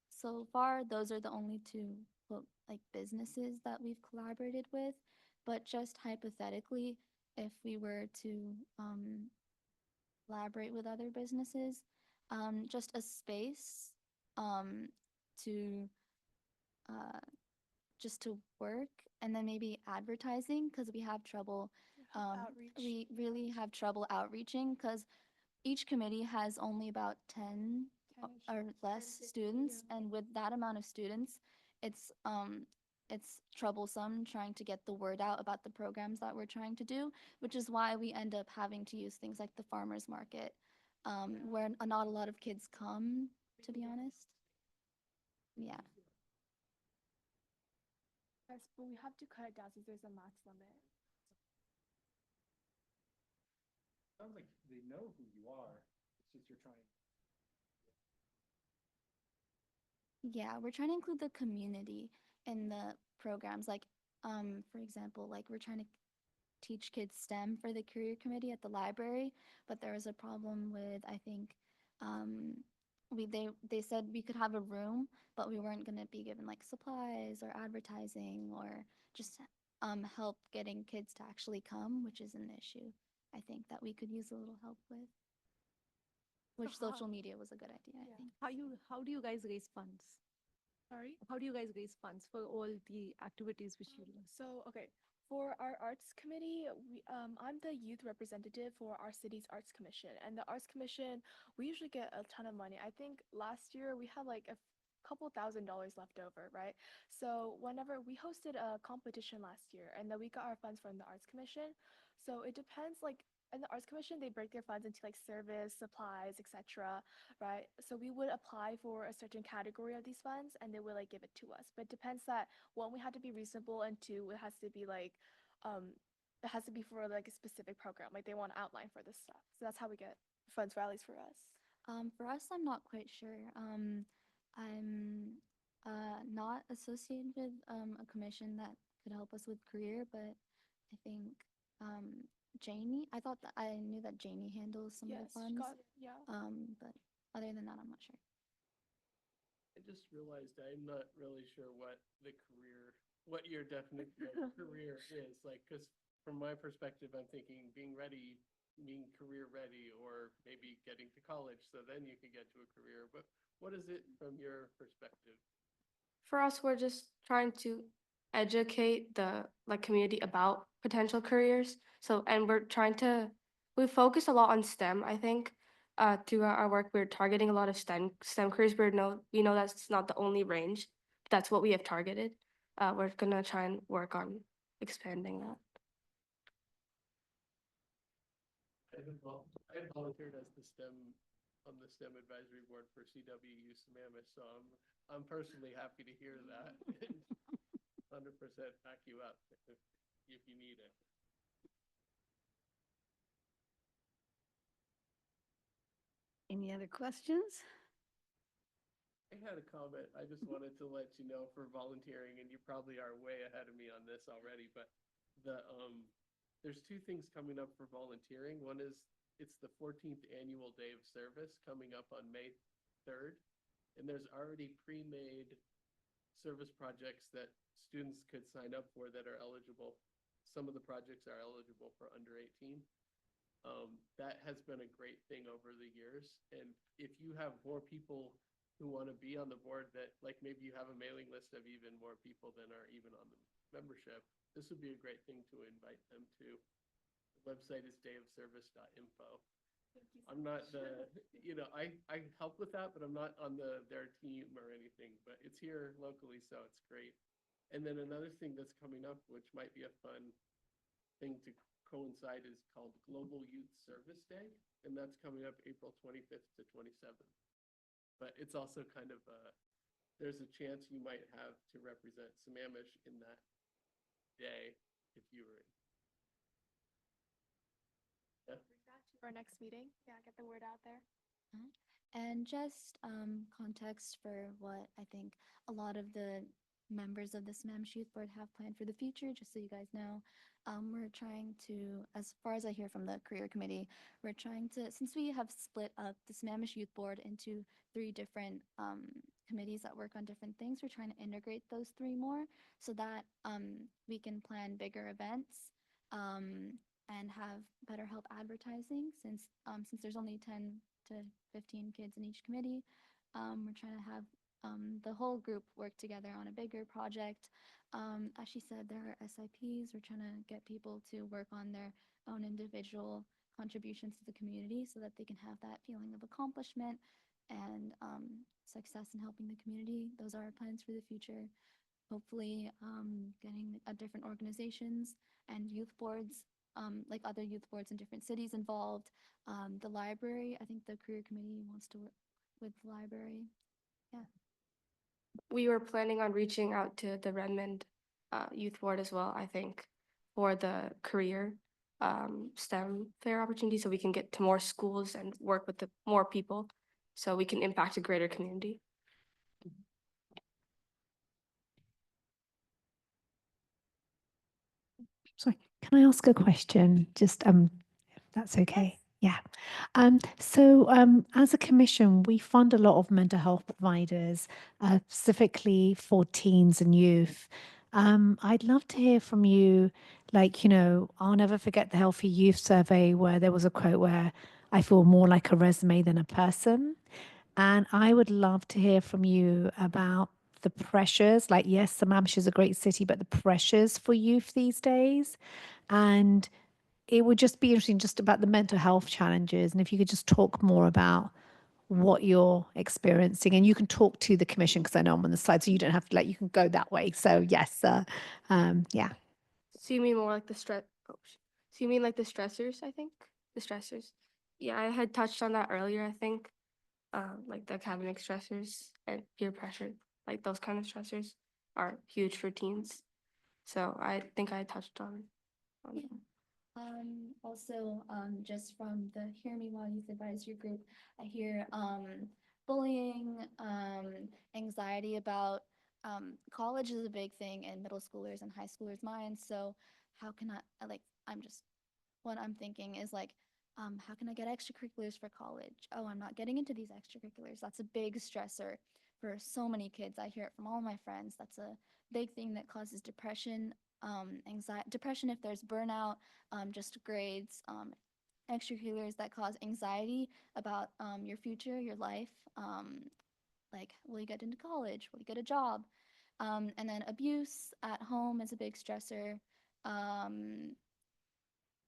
So far, those are the only two like businesses that we've collaborated with. But just hypothetically, if we were to collaborate with other businesses, just a space to uh, just to work, and then maybe advertising because we have trouble. Outreach. We really have trouble outreaching because each committee has only about 10 or less students, and with that amount of students, it's it's troublesome trying to get the word out about the programs that we're trying to do, which is why we end up having to use things like the farmers market, where not a lot of kids come, to be honest. Yeah. Yes, but we have to cut it down since there's a max limit. Sounds like they know who you are, it's just you're trying. Yeah, we're trying to include the community in the programs. Like, for example, like we're trying to teach kids STEM for the career committee at the library, but there was a problem with, I think, they said we could have a room, but we weren't going to be given like supplies or advertising or just help getting kids to actually come, which is an issue I think that we could use a little help with. Which how- social media was a good idea, I Yeah. think. How do you guys raise funds? Sorry? How do you guys raise funds for all the activities which you do? So, okay, for our arts committee, I'm the youth representative for our city's arts commission. And the arts commission, we usually get a ton of money. I think last year we had like a couple $1,000s left over, right? So whenever we hosted a competition last year, and then we got our funds from the arts commission. So it depends, like in the arts commission, they break their funds into like service, supplies, etc. Right? So we would apply for a certain category of these funds, and they would like give it to us. But it depends that one, we had to be reasonable, and two, it has to be like, it has to be for like a specific program. Like they want an outline for this stuff. So that's how we get funds for, at least for us. For us, I'm not quite sure. I'm not associated with a commission that could help us with career, but I think Janie, I thought that I knew that Janie handles some of Yes, the funds. yeah. But other than that, I'm not sure. I just realized I'm not really sure what your definition of career is, like, because from my perspective, I'm thinking being career ready, or maybe getting to college, so then you can get to a career, but what is it from your perspective? For us, we're just trying to educate the like community about potential careers. So, and we focus a lot on STEM, I think. Throughout our work, we're targeting a lot of STEM careers. We know that's not the only range. That's what we have targeted. We're gonna try and work on expanding that. I volunteered as on the STEM advisory board for CWU Sammamish, so I'm personally happy to hear that. 100% back you up if you need it. Any other questions? I had a comment. I just wanted to let you know for volunteering, and you probably are way ahead of me on this already, but there's two things coming up for volunteering. One is it's the 14th annual day of service coming up on May 3rd, and there's already pre-made service projects that students could sign up for that are eligible. Some of the projects are eligible for under 18. That has been a great thing over the years. And if you have more people who want to be on the board that, like, maybe you have a mailing list of even more people than are even on the membership, this would be a great thing to invite them to. The website is dayofservice.info. I'm not I help with that, but I'm not on their team or anything, but it's here locally, so it's great. And then another thing that's coming up, which might be a fun thing to coincide, is called Global Youth Service Day, and that's coming up April 25th to 27th. But it's also kind of there's a chance you might have to represent Sammamish in that day if you were. Yeah. For our next meeting, yeah, get the word out there. And just context for what I think a lot of the members of the Sammamish Youth Board have planned for the future, just so you guys know. We're trying to, as far as I hear from the career committee, we're trying to, since we have split up the Sammamish Youth Board into 3 different committees that work on different things, we're trying to integrate those 3 more so that we can plan bigger events and have better help advertising, since there's only 10 to 15 kids in each committee. We're trying to have the whole group work together on a bigger project. As she said, there are SIPs. We're trying to get people to work on their own individual contributions to the community so that they can have that feeling of accomplishment and success in helping the community. Those are our plans for the future. Hopefully getting different organizations and youth boards, like other youth boards in different cities involved. The library, I think the career committee wants to work with the library. Yeah. We were planning on reaching out to the Redmond Youth Board as well, I think, for the career STEM fair opportunity, so we can get to more schools and work with more people so we can impact a greater community. Sorry, can I ask a question? Just if that's okay. Yeah. So as a commission, we fund a lot of mental health providers, specifically for teens and youth. I'd love to hear from you. Like, I'll never forget the Healthy Youth Survey where there was a quote where I feel more like a resume than a person. And I would love to hear from you about the pressures. Like, yes, Sammamish is a great city, but the pressures for youth these days. And it would just be interesting just about the mental health challenges. And if you could just talk more about what you're experiencing, and you can talk to the commission because I know I'm on the side, so you don't have to you can go that way. So yes, yeah. So you mean more like the stress? Oh, so you mean like the stressors? I think the stressors. Yeah, I had touched on that earlier. I think, like the academic stressors and peer pressure, like those kind of stressors, are huge for teens. So I think I touched on Yeah. them. Also, just from the Hear Me While Youth Advisory Group, I hear bullying, anxiety about college is a big thing in middle schoolers and high schoolers' minds. So how can what I'm thinking is how can I get extracurriculars for college? Oh, I'm not getting into these extracurriculars. That's a big stressor for so many kids. I hear it from all my friends. That's a big thing that causes depression, anxiety, depression if there's burnout, just grades, extracurriculars that cause anxiety about your future, your life. Like, will you get into college? Will you get a job? And then abuse at home is a big stressor. Um,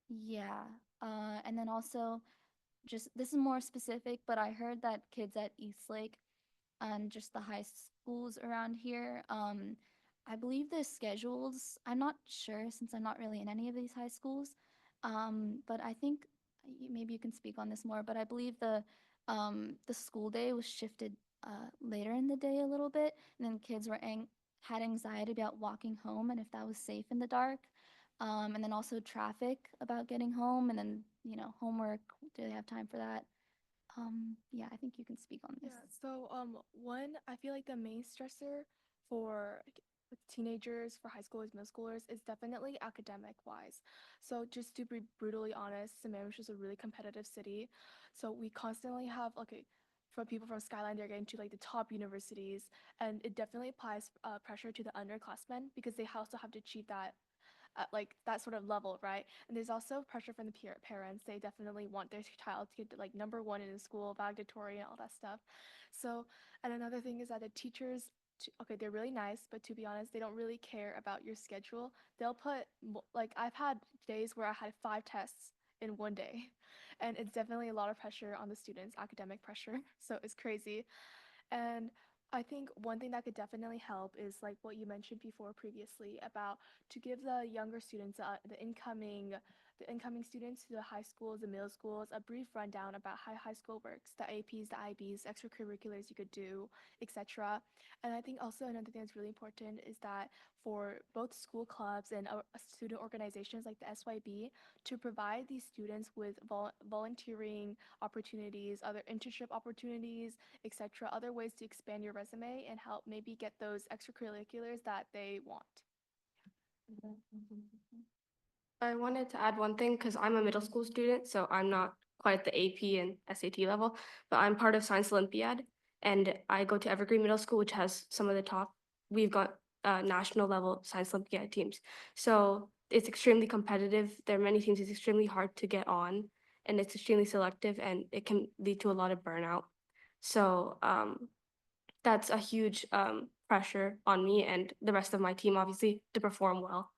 yeah. And then also, just this is more specific, but I heard that kids at Eastlake and just the high schools around here, I believe the schedules, I'm not sure since I'm not really in any of these high schools, but I think maybe you can speak on this more, but I believe the school day was shifted later in the day a little bit, and then kids had anxiety about walking home and if that was safe in the dark. And then also traffic about getting home, and then homework. Do they have time for that? Yeah, I think you can speak on this. Yeah, so one, I feel like the main stressor for with teenagers, for high schoolers, middle schoolers is definitely academic wise. So just to be brutally honest, Sammamish is a really competitive city. So we constantly have for people from Skyline, they're getting to like the top universities, and it definitely applies pressure to the underclassmen because they also have to achieve that at like that sort of level, right? And there's also pressure from the parents. They definitely want their child to get to, like #1 in the school, valedictorian, all that stuff. So, and another thing is that the teachers, okay, they're really nice, but to be honest, they don't really care about your schedule. They'll put like I've had days where I had 5 tests in one day, and it's definitely a lot of pressure on the students, academic pressure. So it's crazy. And I think one thing that could definitely help is like what you mentioned before previously about to give the younger students, the incoming students to the high schools, the middle schools, a brief rundown about how high school works, the APs, the IBs, extracurriculars you could do, etc. And I think also another thing that's really important is that for both school clubs and student organizations like the SYB to provide these students with volunteering opportunities, other internship opportunities, etc., other ways to expand your resume and help maybe get those extracurriculars that they want. I wanted to add one thing because I'm a middle school student, so I'm not quite at the AP and SAT level, but I'm part of Science Olympiad, and I go to Evergreen Middle School, which has some of the top. We've got national level Science Olympiad teams, so it's extremely competitive. There are many teams; it's extremely hard to get on, and it's extremely selective, and it can lead to a lot of burnout. So that's a huge pressure on me and the rest of my team, obviously, to perform well.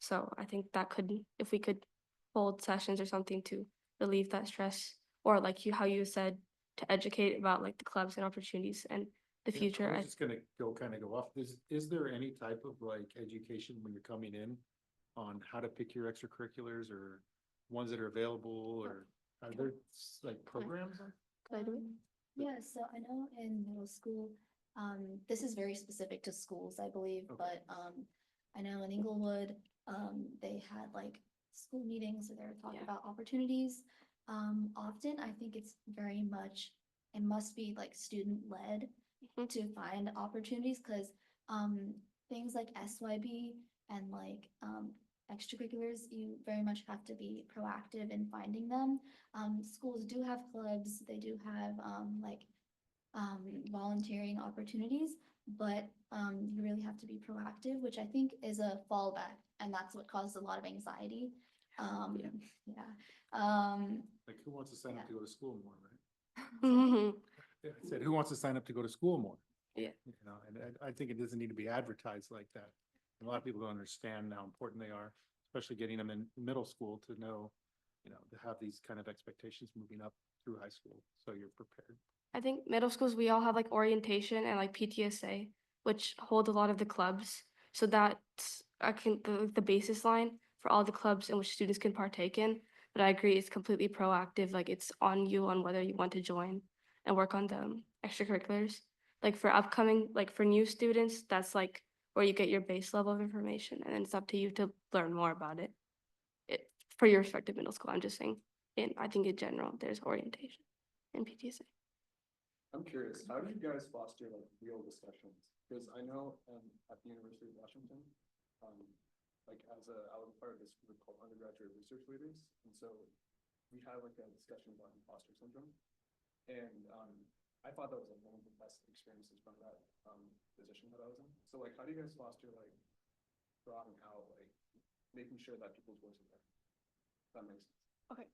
So I think that could, if we could hold sessions or something to relieve that stress, or like how you said, to educate about like the clubs and opportunities and the Yeah, future. I I was just gonna kind of go off. Is there any type of like education when you're coming in on how to pick your extracurriculars or ones that are available, or are there like programs? Could I do it? Yeah, so I know in middle school, this is very specific to schools, I believe, Okay. but I know in Inglewood, they had like school meetings where they were talking Yeah. about opportunities. Often I think it's very much, it must be like student-led Mhm. to find opportunities, because things like SYB and like extracurriculars, you very much have to be proactive in finding them. Schools do have clubs, they do have volunteering opportunities, but you really have to be proactive, which I think is a fallback, and that's what causes a lot of anxiety. Yeah. Yeah. Like who wants to sign up to go to school more, right? Mhm. Yeah, I said, who wants to sign up to go to school more? Yeah. You know, and I think it doesn't need to be advertised like that. A lot of people don't understand how important they are, especially getting them in middle school to know, you know, to have these kind of expectations moving up through high school, so you're prepared. I think middle schools, we all have like orientation and like PTSA, which hold a lot of the clubs. So that's the basis line for all the clubs in which students can partake in. But I agree, it's completely proactive. Like it's on you on whether you want to join and work on the extracurriculars. Like for upcoming, like for new students, that's like where you get your base level of information, and then it's up to you to learn more about it. It for your respective middle school. I'm just saying, and I think in general, there's orientation and PTSA. I'm curious, how do you guys foster like real discussions? Because I know at the University of Washington, like I was part of this group called Undergraduate Research Leaders, and so we had like a discussion about imposter syndrome, and I thought that was like one of the best experiences from that position that I was in. So like, how do you guys foster like drawing out like making sure that people's voices are? If that makes sense. Okay.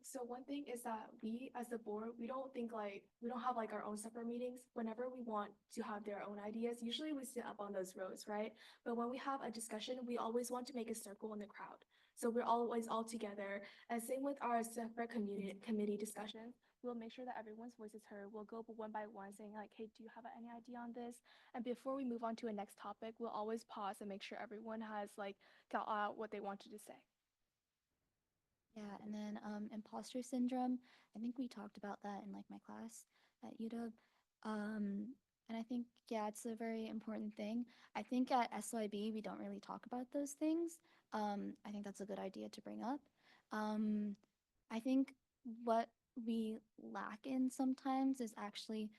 So one thing is that we as the board, we don't have like our own separate meetings. Whenever we want to have their own ideas, usually we sit up on those rows, right? But when we have a discussion, we always want to make a circle in the crowd. So we're always all together. And same with our separate committee discussion. We'll make sure that everyone's voice is heard. We'll go one by one saying like, hey, do you have any idea on this? And before we move on to a next topic, we'll always pause and make sure everyone has like got out what they wanted to say. Yeah, and then imposter syndrome, I think we talked about that in like my class at UW. And I think, yeah, it's a very important thing. I think at SYB we don't really talk about those things. I think that's a good idea to bring up. I think what we lack in sometimes is actually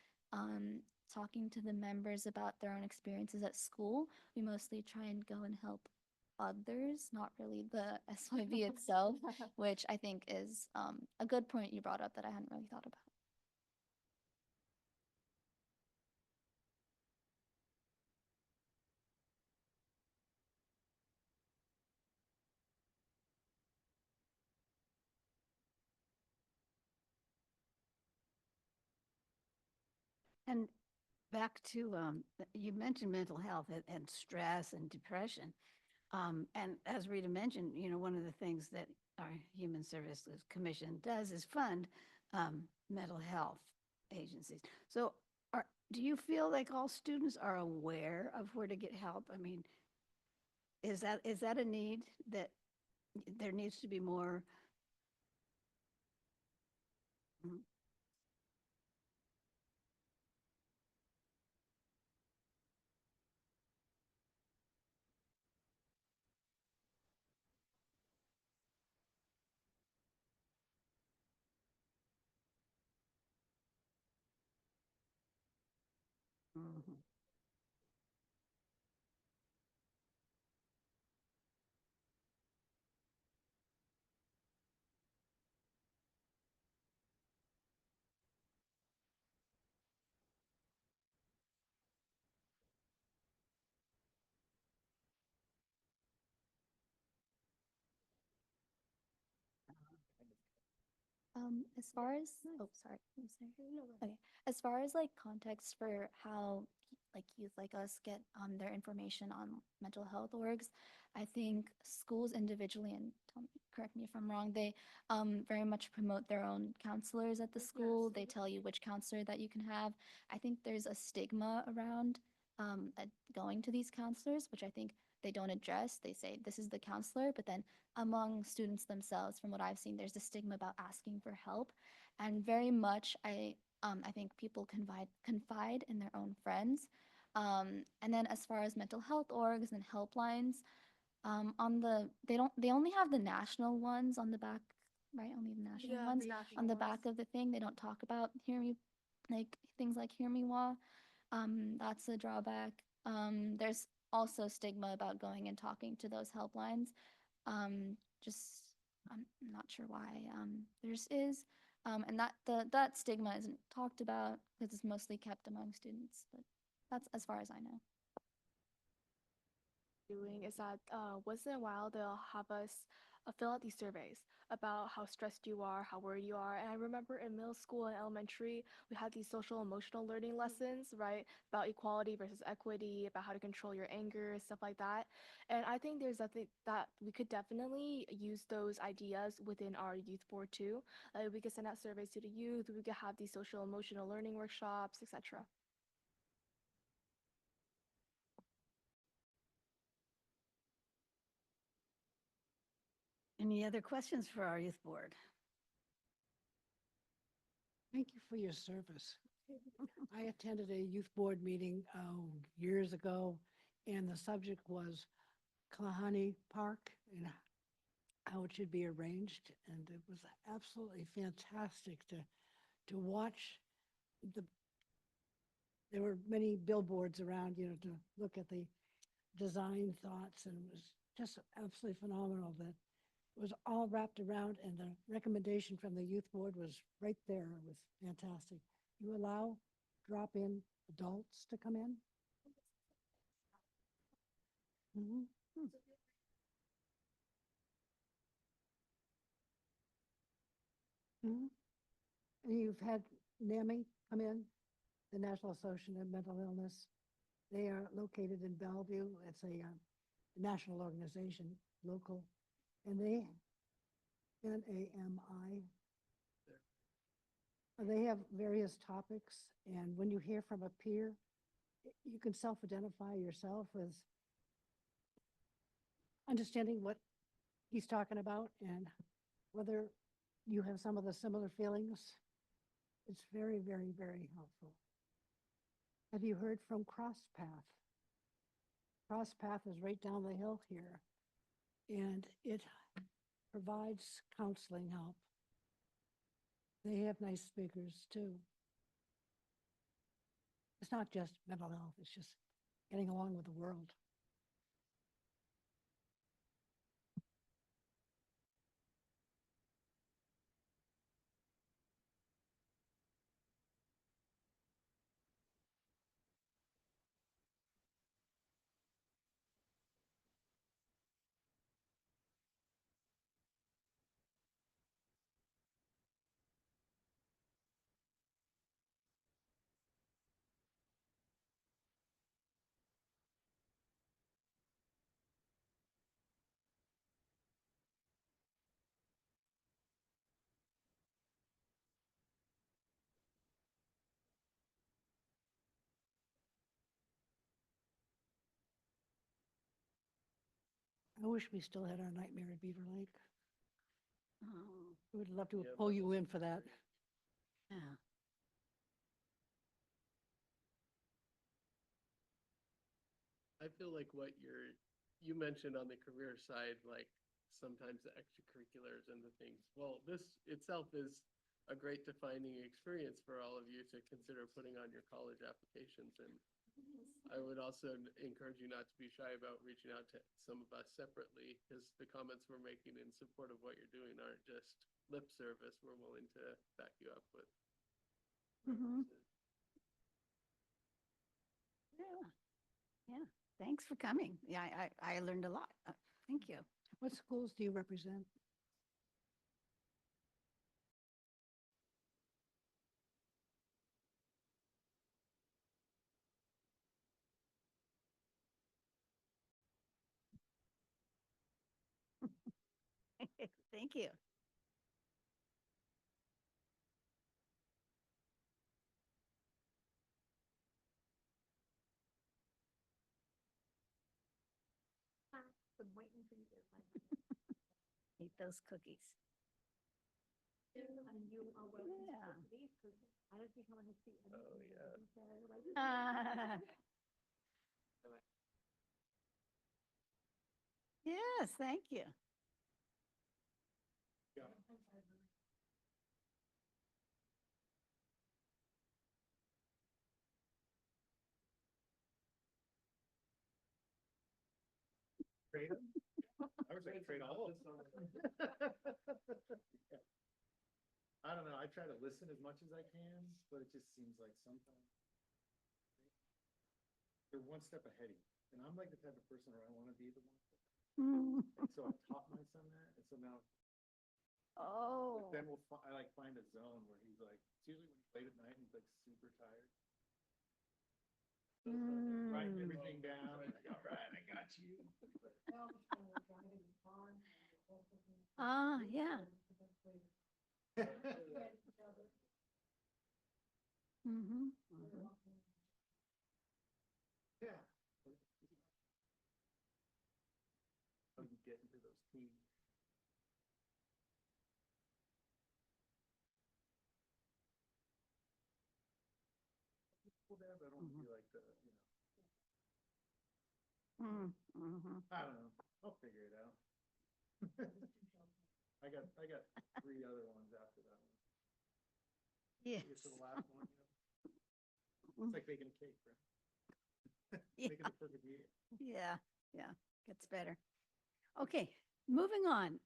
talking to the members about their own experiences at school. We mostly try and go and help others, not really the SYB itself, which I think is a good point you brought up that I hadn't really thought about. And back to, you mentioned mental health and stress and depression. And as Rita mentioned, one of the things that our Human Services Commission does is fund mental health agencies. So do you feel like all students are aware of where to get help? I mean, is that a need that there needs to be more? Mhm. Mhm. As far as oh sorry, I'm sorry. Okay. As far as like context for how like youth like us get their information on mental health orgs, I think schools individually, and correct me if I'm wrong, they very much promote their own counselors at the school. They tell you which counselor that you can have. I think there's a stigma around going to these counselors, which I think they don't address. They say this is the counselor, but then among students themselves, from what I've seen, there's a stigma about asking for help, and very much I think people confide in their own friends. And then as far as mental health orgs and helplines, they only have the national ones on the back, right? Only the national Yeah, ones the national on the ones. back of the thing. They don't talk about like things like hear me wa. That's a drawback. There's also stigma about going and talking to those helplines. Just I'm not sure why there's is, and that stigma isn't talked about because it's mostly kept among students. But that's as far as I know. Doing is that once in a while they'll have us fill out these surveys about how stressed you are, how worried you are. And I remember in middle school and elementary, we had these social emotional learning lessons, right? About equality versus equity, about how to control your anger, stuff like that. And I think there's nothing that we could definitely use those ideas within our youth board too. We could send out surveys to the youth, we could have these social emotional learning workshops, etc. Any other questions for our youth board? Thank you for your service. I attended a youth board meeting years ago, and the subject was Kalahani Park and how it should be arranged. And it was absolutely fantastic to watch the. There were many billboards around, to look at the design thoughts, and it was just absolutely phenomenal that it was all wrapped around, and the recommendation from the youth board was right there. It was fantastic. You allow drop-in adults to come in? Mhm. Mhm. And you've had NAMI come in, the National Association of Mental Illness. They are located in Bellevue. It's a national organization, local, and NAMI. They have various topics, and when you hear from a peer, you can self-identify yourself as understanding what he's talking about and whether you have some of the similar feelings. It's very, very, very helpful. Have you heard from CrossPath? CrossPath is right down the hill here, and it provides counseling help. They have nice speakers too. It's not just mental health, it's just getting along with the world. I wish we still had our nightmare at Beaver Lake. Oh, We would love to Yeah, pull that you was in for that. yeah. I feel like what you mentioned on the career side, like sometimes the extracurriculars and the things. Well, this itself is a great defining experience for all of you to consider putting on your college applications. And I would also encourage you not to be shy about reaching out to some of us separately, because the comments we're making in support of what you're doing aren't just lip service. We're willing to back you up with. Mhm. Yeah, yeah. Thanks for coming. Yeah, I learned a lot. Thank you. What schools do you represent? Thank you. Been waiting for you to find Eat those cookies. and you are welcome to Yeah. cook these because I don't think I'm gonna see anything. yeah. that you say, like, Yes, thank you. Trade 'em? I would say trade all of them. I don't know, I try to listen as much as I can, but it just seems like sometimes they're one step ahead of you. And I'm like the type of person where I want to be the one. Mm. And so I taught my son that, and so now, Oh. then I like find a zone where he's like, it's usually when he's late at night and he's like super tired. Writing Mm. everything down, like, all right, I got you. Ah, yeah. Mm-hmm. Yeah. How you get into those teams. Well, there, but I don't want to be like the, Mm-hmm. I don't know. I'll figure it out. I got 3 other ones after that one. Yes. Get to the last one. It's like baking a cake, right? Yeah. Making the perfect meal. Yeah, yeah, gets better. Okay, moving on.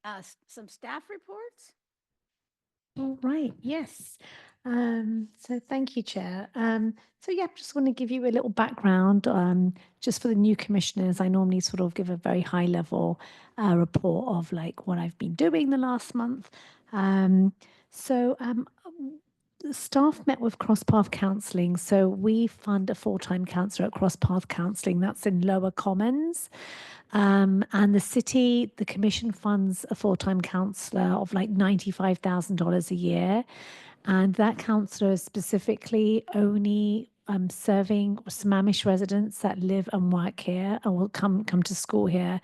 Some staff reports? All right, yes. So thank you, Chair. So yeah, just want to give you a little background, just for the new commissioners. I normally sort of give a very high level report of like what I've been doing the last month. The staff met with Cross Path Counselling. So we fund a full-time counsellor at Cross Path Counselling. That's in Lower Commons. And the commission funds a full-time counsellor of like $95,000 a year. And that counsellor is specifically only serving Sammamish residents that live and work here and will come to school here.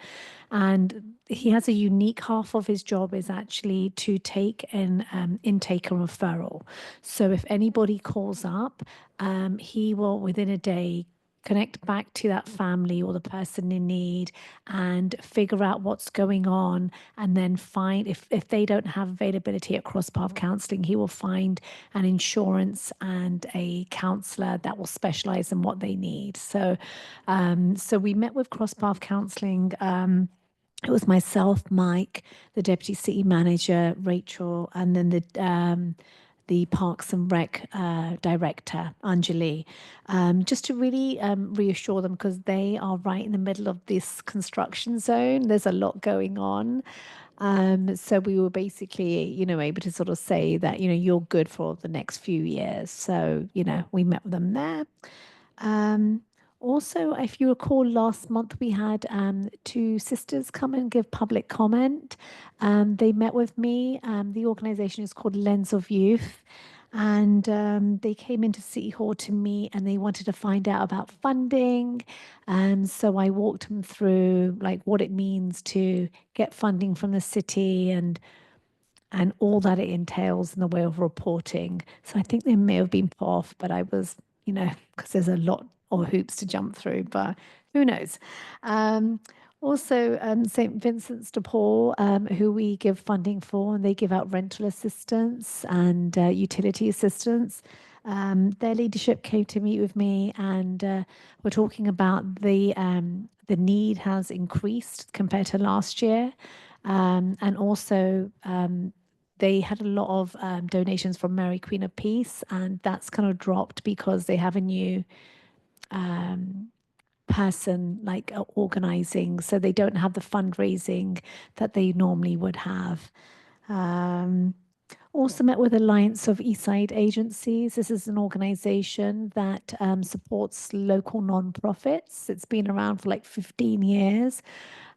And he has a unique half of his job is actually to take an intake a referral. So if anybody calls up, he will within a day connect back to that family or the person in need and figure out what's going on, and then find if they don't have availability at cross path counseling, he will find an insurance and a counselor that will specialize in what they need. So so we met with cross path counseling. It was myself, Mike, the deputy city manager, Rachel, and then the Parks and Rec director, Anjali, just to really reassure them, because they are right in the middle of this construction zone. There's a lot going on. So we were basically, able to sort of say that, you're good for the next few years. So, we met with them there. Also, if you recall, last month we had two sisters come and give public comment. They met with me. The organization is called Lens of Youth. And they came into City Hall to meet, and they wanted to find out about funding. So I walked them through like what it means to get funding from the city and all that it entails in the way of reporting. So I think they may have been put off, but I was, because there's a lot of hoops to jump through, but who knows? Also, St. Vincent's de Paul, who we give funding for, and they give out rental assistance and utility assistance. Their leadership came to meet with me, and we're talking about the need has increased compared to last year. And also, they had a lot of donations from Mary Queen of Peace, and that's kind of dropped because they have a new person like organizing, so they don't have the fundraising that they normally would have. Also met with Alliance of Eastside Agencies. This is an organization that supports local nonprofits. It's been around for like 15 years.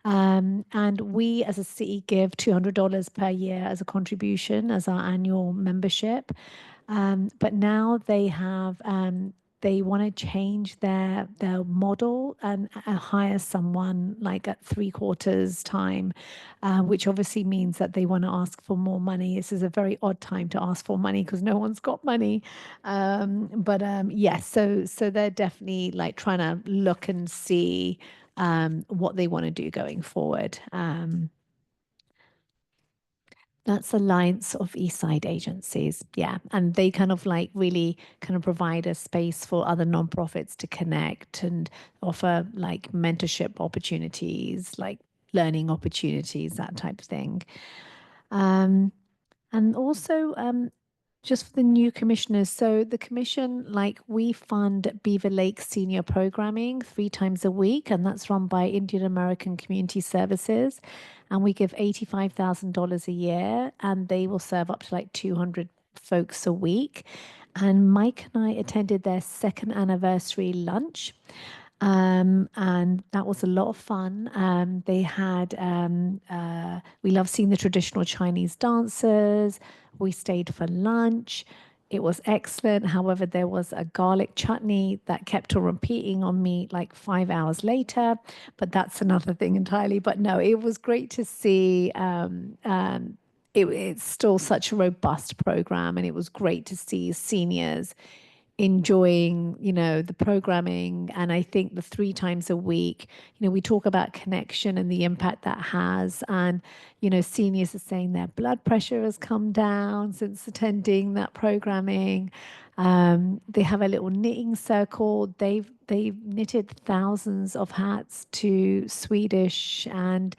And we as a city give $200 per year as a contribution as our annual membership. But now they want to change their model and hire someone like at 3/4 time, which obviously means that they want to ask for more money. This is a very odd time to ask for money because no one's got money. But yes, so they're definitely like trying to look and see what they want to do going forward. That's Alliance of Eastside Agencies. Yeah. And they kind of like really kind of provide a space for other nonprofits to connect and offer like mentorship opportunities, like learning opportunities, that type of thing. And also, just for the new commissioners. So the commission, like we fund Beaver Lake Senior Programming 3 times a week, and that's run by Indian American Community Services. And we give $85,000 a year, and they will serve up to like 200 folks a week. And Mike and I attended their 2nd anniversary lunch. And that was a lot of fun. They had, we love seeing the traditional Chinese dancers. We stayed for lunch. It was excellent. However, there was a garlic chutney that kept on repeating on me like 5 hours later, but that's another thing entirely. But no, it was great to see. It's still such a robust program, and it was great to see seniors enjoying the programming. And I think the 3 times a week, we talk about connection and the impact that has. And seniors are saying their blood pressure has come down since attending that programming. They have a little knitting circle. They've knitted thousands of hats to Swedish, and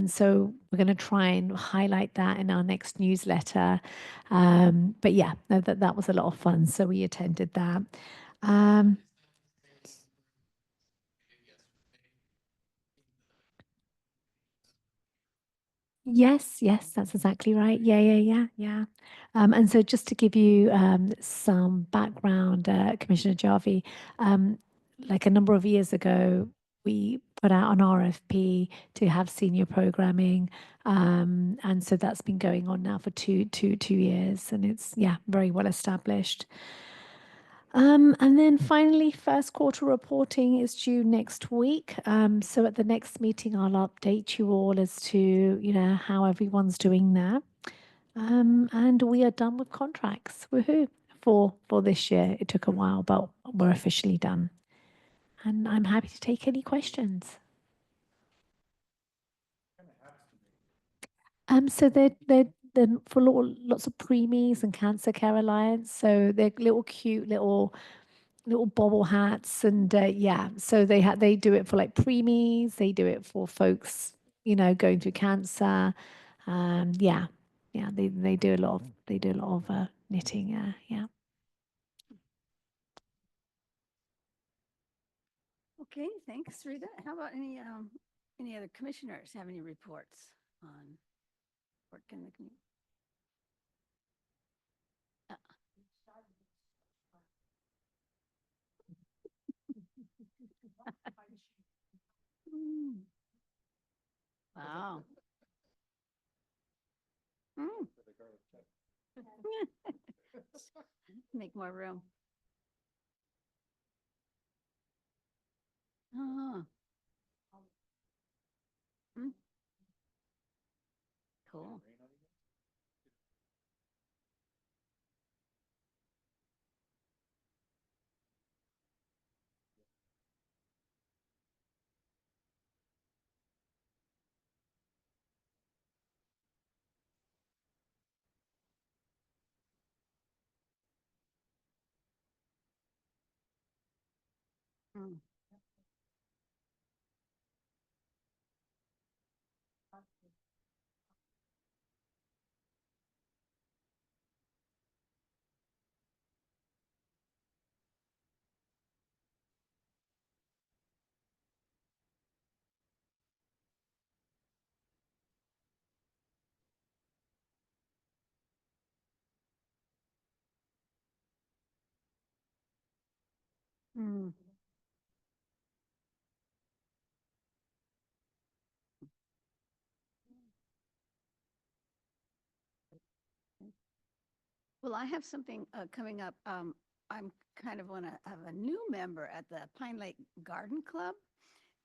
so we're going to try and highlight that in our next newsletter. But yeah, no, that was a lot of fun. So we attended that. Yes, that's exactly right. Yeah. And so just to give you some background, Commissioner Jarvie, like a number of years ago, we put out an RFP to have senior programming. And so that's been going on now for two years, and it's, yeah, very well established. And then finally, first quarter reporting is due next week. So at the next meeting, I'll update you all as to, how everyone's doing there. And we are done with contracts. Woohoo! For this year. It took a while, but we're officially done. And I'm happy to take any questions. So they're for lots of preemies and Cancer Care Alliance. So they're little cute little bobble hats, and yeah. So they do it for like preemies. They do it for folks, going through cancer. Yeah, yeah. They do a lot of knitting. Yeah. Okay, thanks, Rita. How about any other commissioners have any reports on work in the community? Mm. Wow. Mm. Make more room. Oh. Mm. Cool. Mm. Mm. Well, I have something coming up. I'm kind of have a new member at the Pine Lake Garden Club,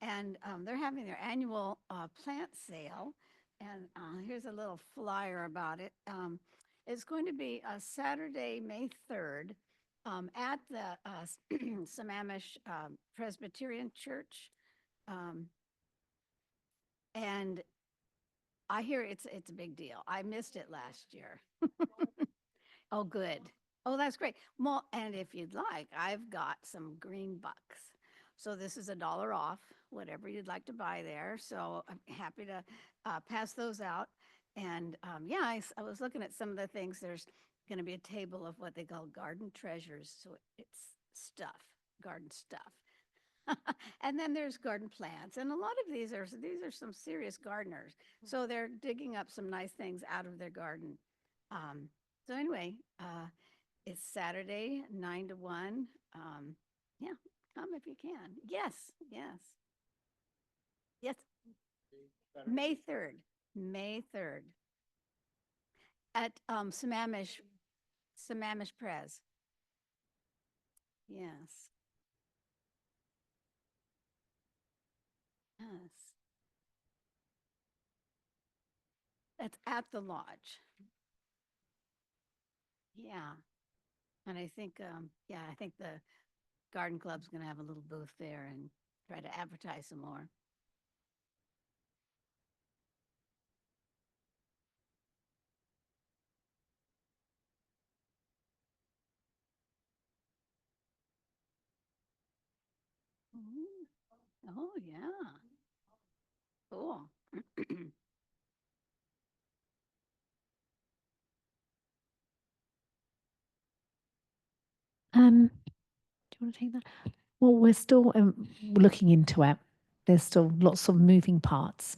and they're having their annual plant sale. And here's a little flyer about it. It's going to be Saturday, May 3rd, at the Sammamish Presbyterian Church. And I hear it's a big deal. I missed it last year. Oh, good. Oh, that's great. Well, and if you'd like, I've got some green bucks. So this is $1 off, whatever you'd like to buy there. So I'm happy to pass those out. And yeah, I was looking at some of the things. There's going to be a table of what they call garden treasures. So it's stuff, garden stuff. And then there's garden plants. And a lot of these are some serious gardeners. So they're digging up some nice things out of their garden. So anyway, it's Saturday, 9 to 1. Yeah, come if you can. Yes, yes, yes. May 3rd, May 3rd at Sammamish Pres. Yes, yes. That's at the lodge. Yeah. And I think, yeah, I think the garden club's going to have a little booth there and try to advertise some more. Ooh. Oh, yeah. Cool. Do you want to take that? Well, we're still looking into it. There's still lots of moving parts.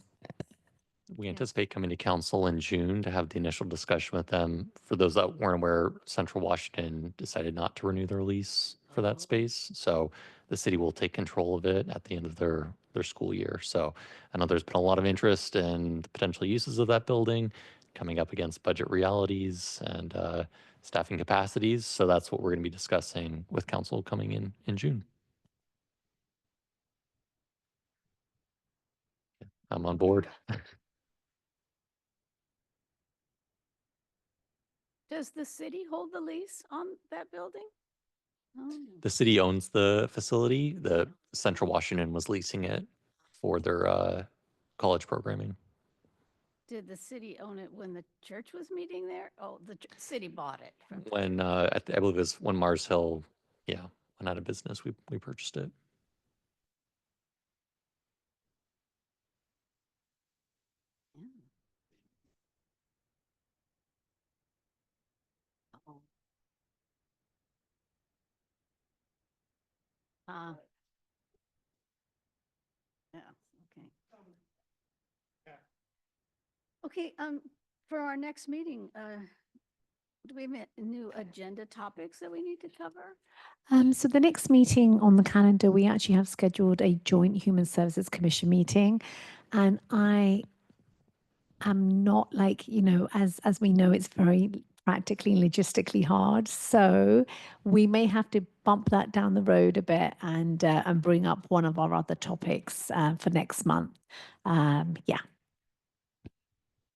We Yeah. anticipate coming to council in June to have the initial discussion with them. For those that weren't aware, Central Washington decided not to renew their lease for that space. So the city will take control of it at the end of their school year. So I know there's been a lot of interest in the potential uses of that building, coming up against budget realities and staffing capacities. So that's what we're going to be discussing with council coming in June. I'm on board. Does the city hold the lease on that building? Oh, The city owns the facility. The Central Washington was leasing it for their college programming. did the city own it when the church was meeting there? Oh, the city bought it from. When I believe it was when Mars Hill, yeah, went out of business, we purchased it. Yeah. Oh. Yeah, okay. Okay, for our next meeting, do we have new agenda topics that we need to cover? So the next meeting on the calendar, we actually have scheduled a joint Human Services Commission meeting, and I am not like, as we know, it's very practically and logistically hard. So we may have to bump that down the road a bit and bring up one of our other topics for next month. Yeah.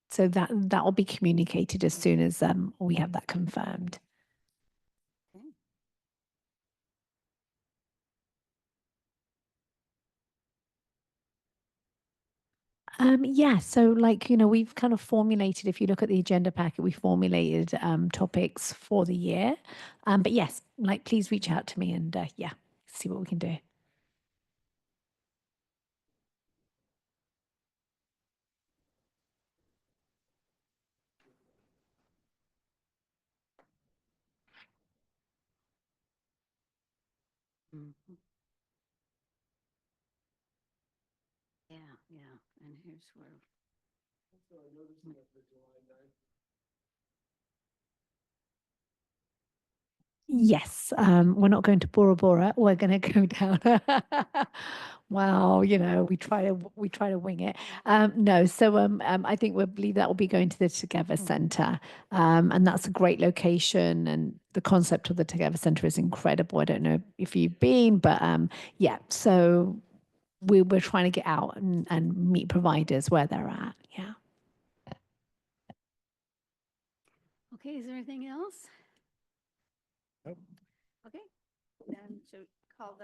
So that will be communicated as soon as we have that confirmed. Okay. Yeah, so we've kind of formulated, if you look at the agenda packet, we formulated topics for the year. But yes, please reach out to me and yeah, see what we can do. Mhm. Yeah, yeah, and here's where. So I noticed that the July 9th. Yes, we're not going to Bora Bora. We're going to go down. Well, we try to wing it. No, so I think we believe that will be going to the Together Centre, and that's a great location. And the concept of the Together Centre is incredible. I don't know if you've been, but yeah. So we're trying to get out and meet providers where they're at. Yeah. Okay, is there anything else? Nope. Okay, then, so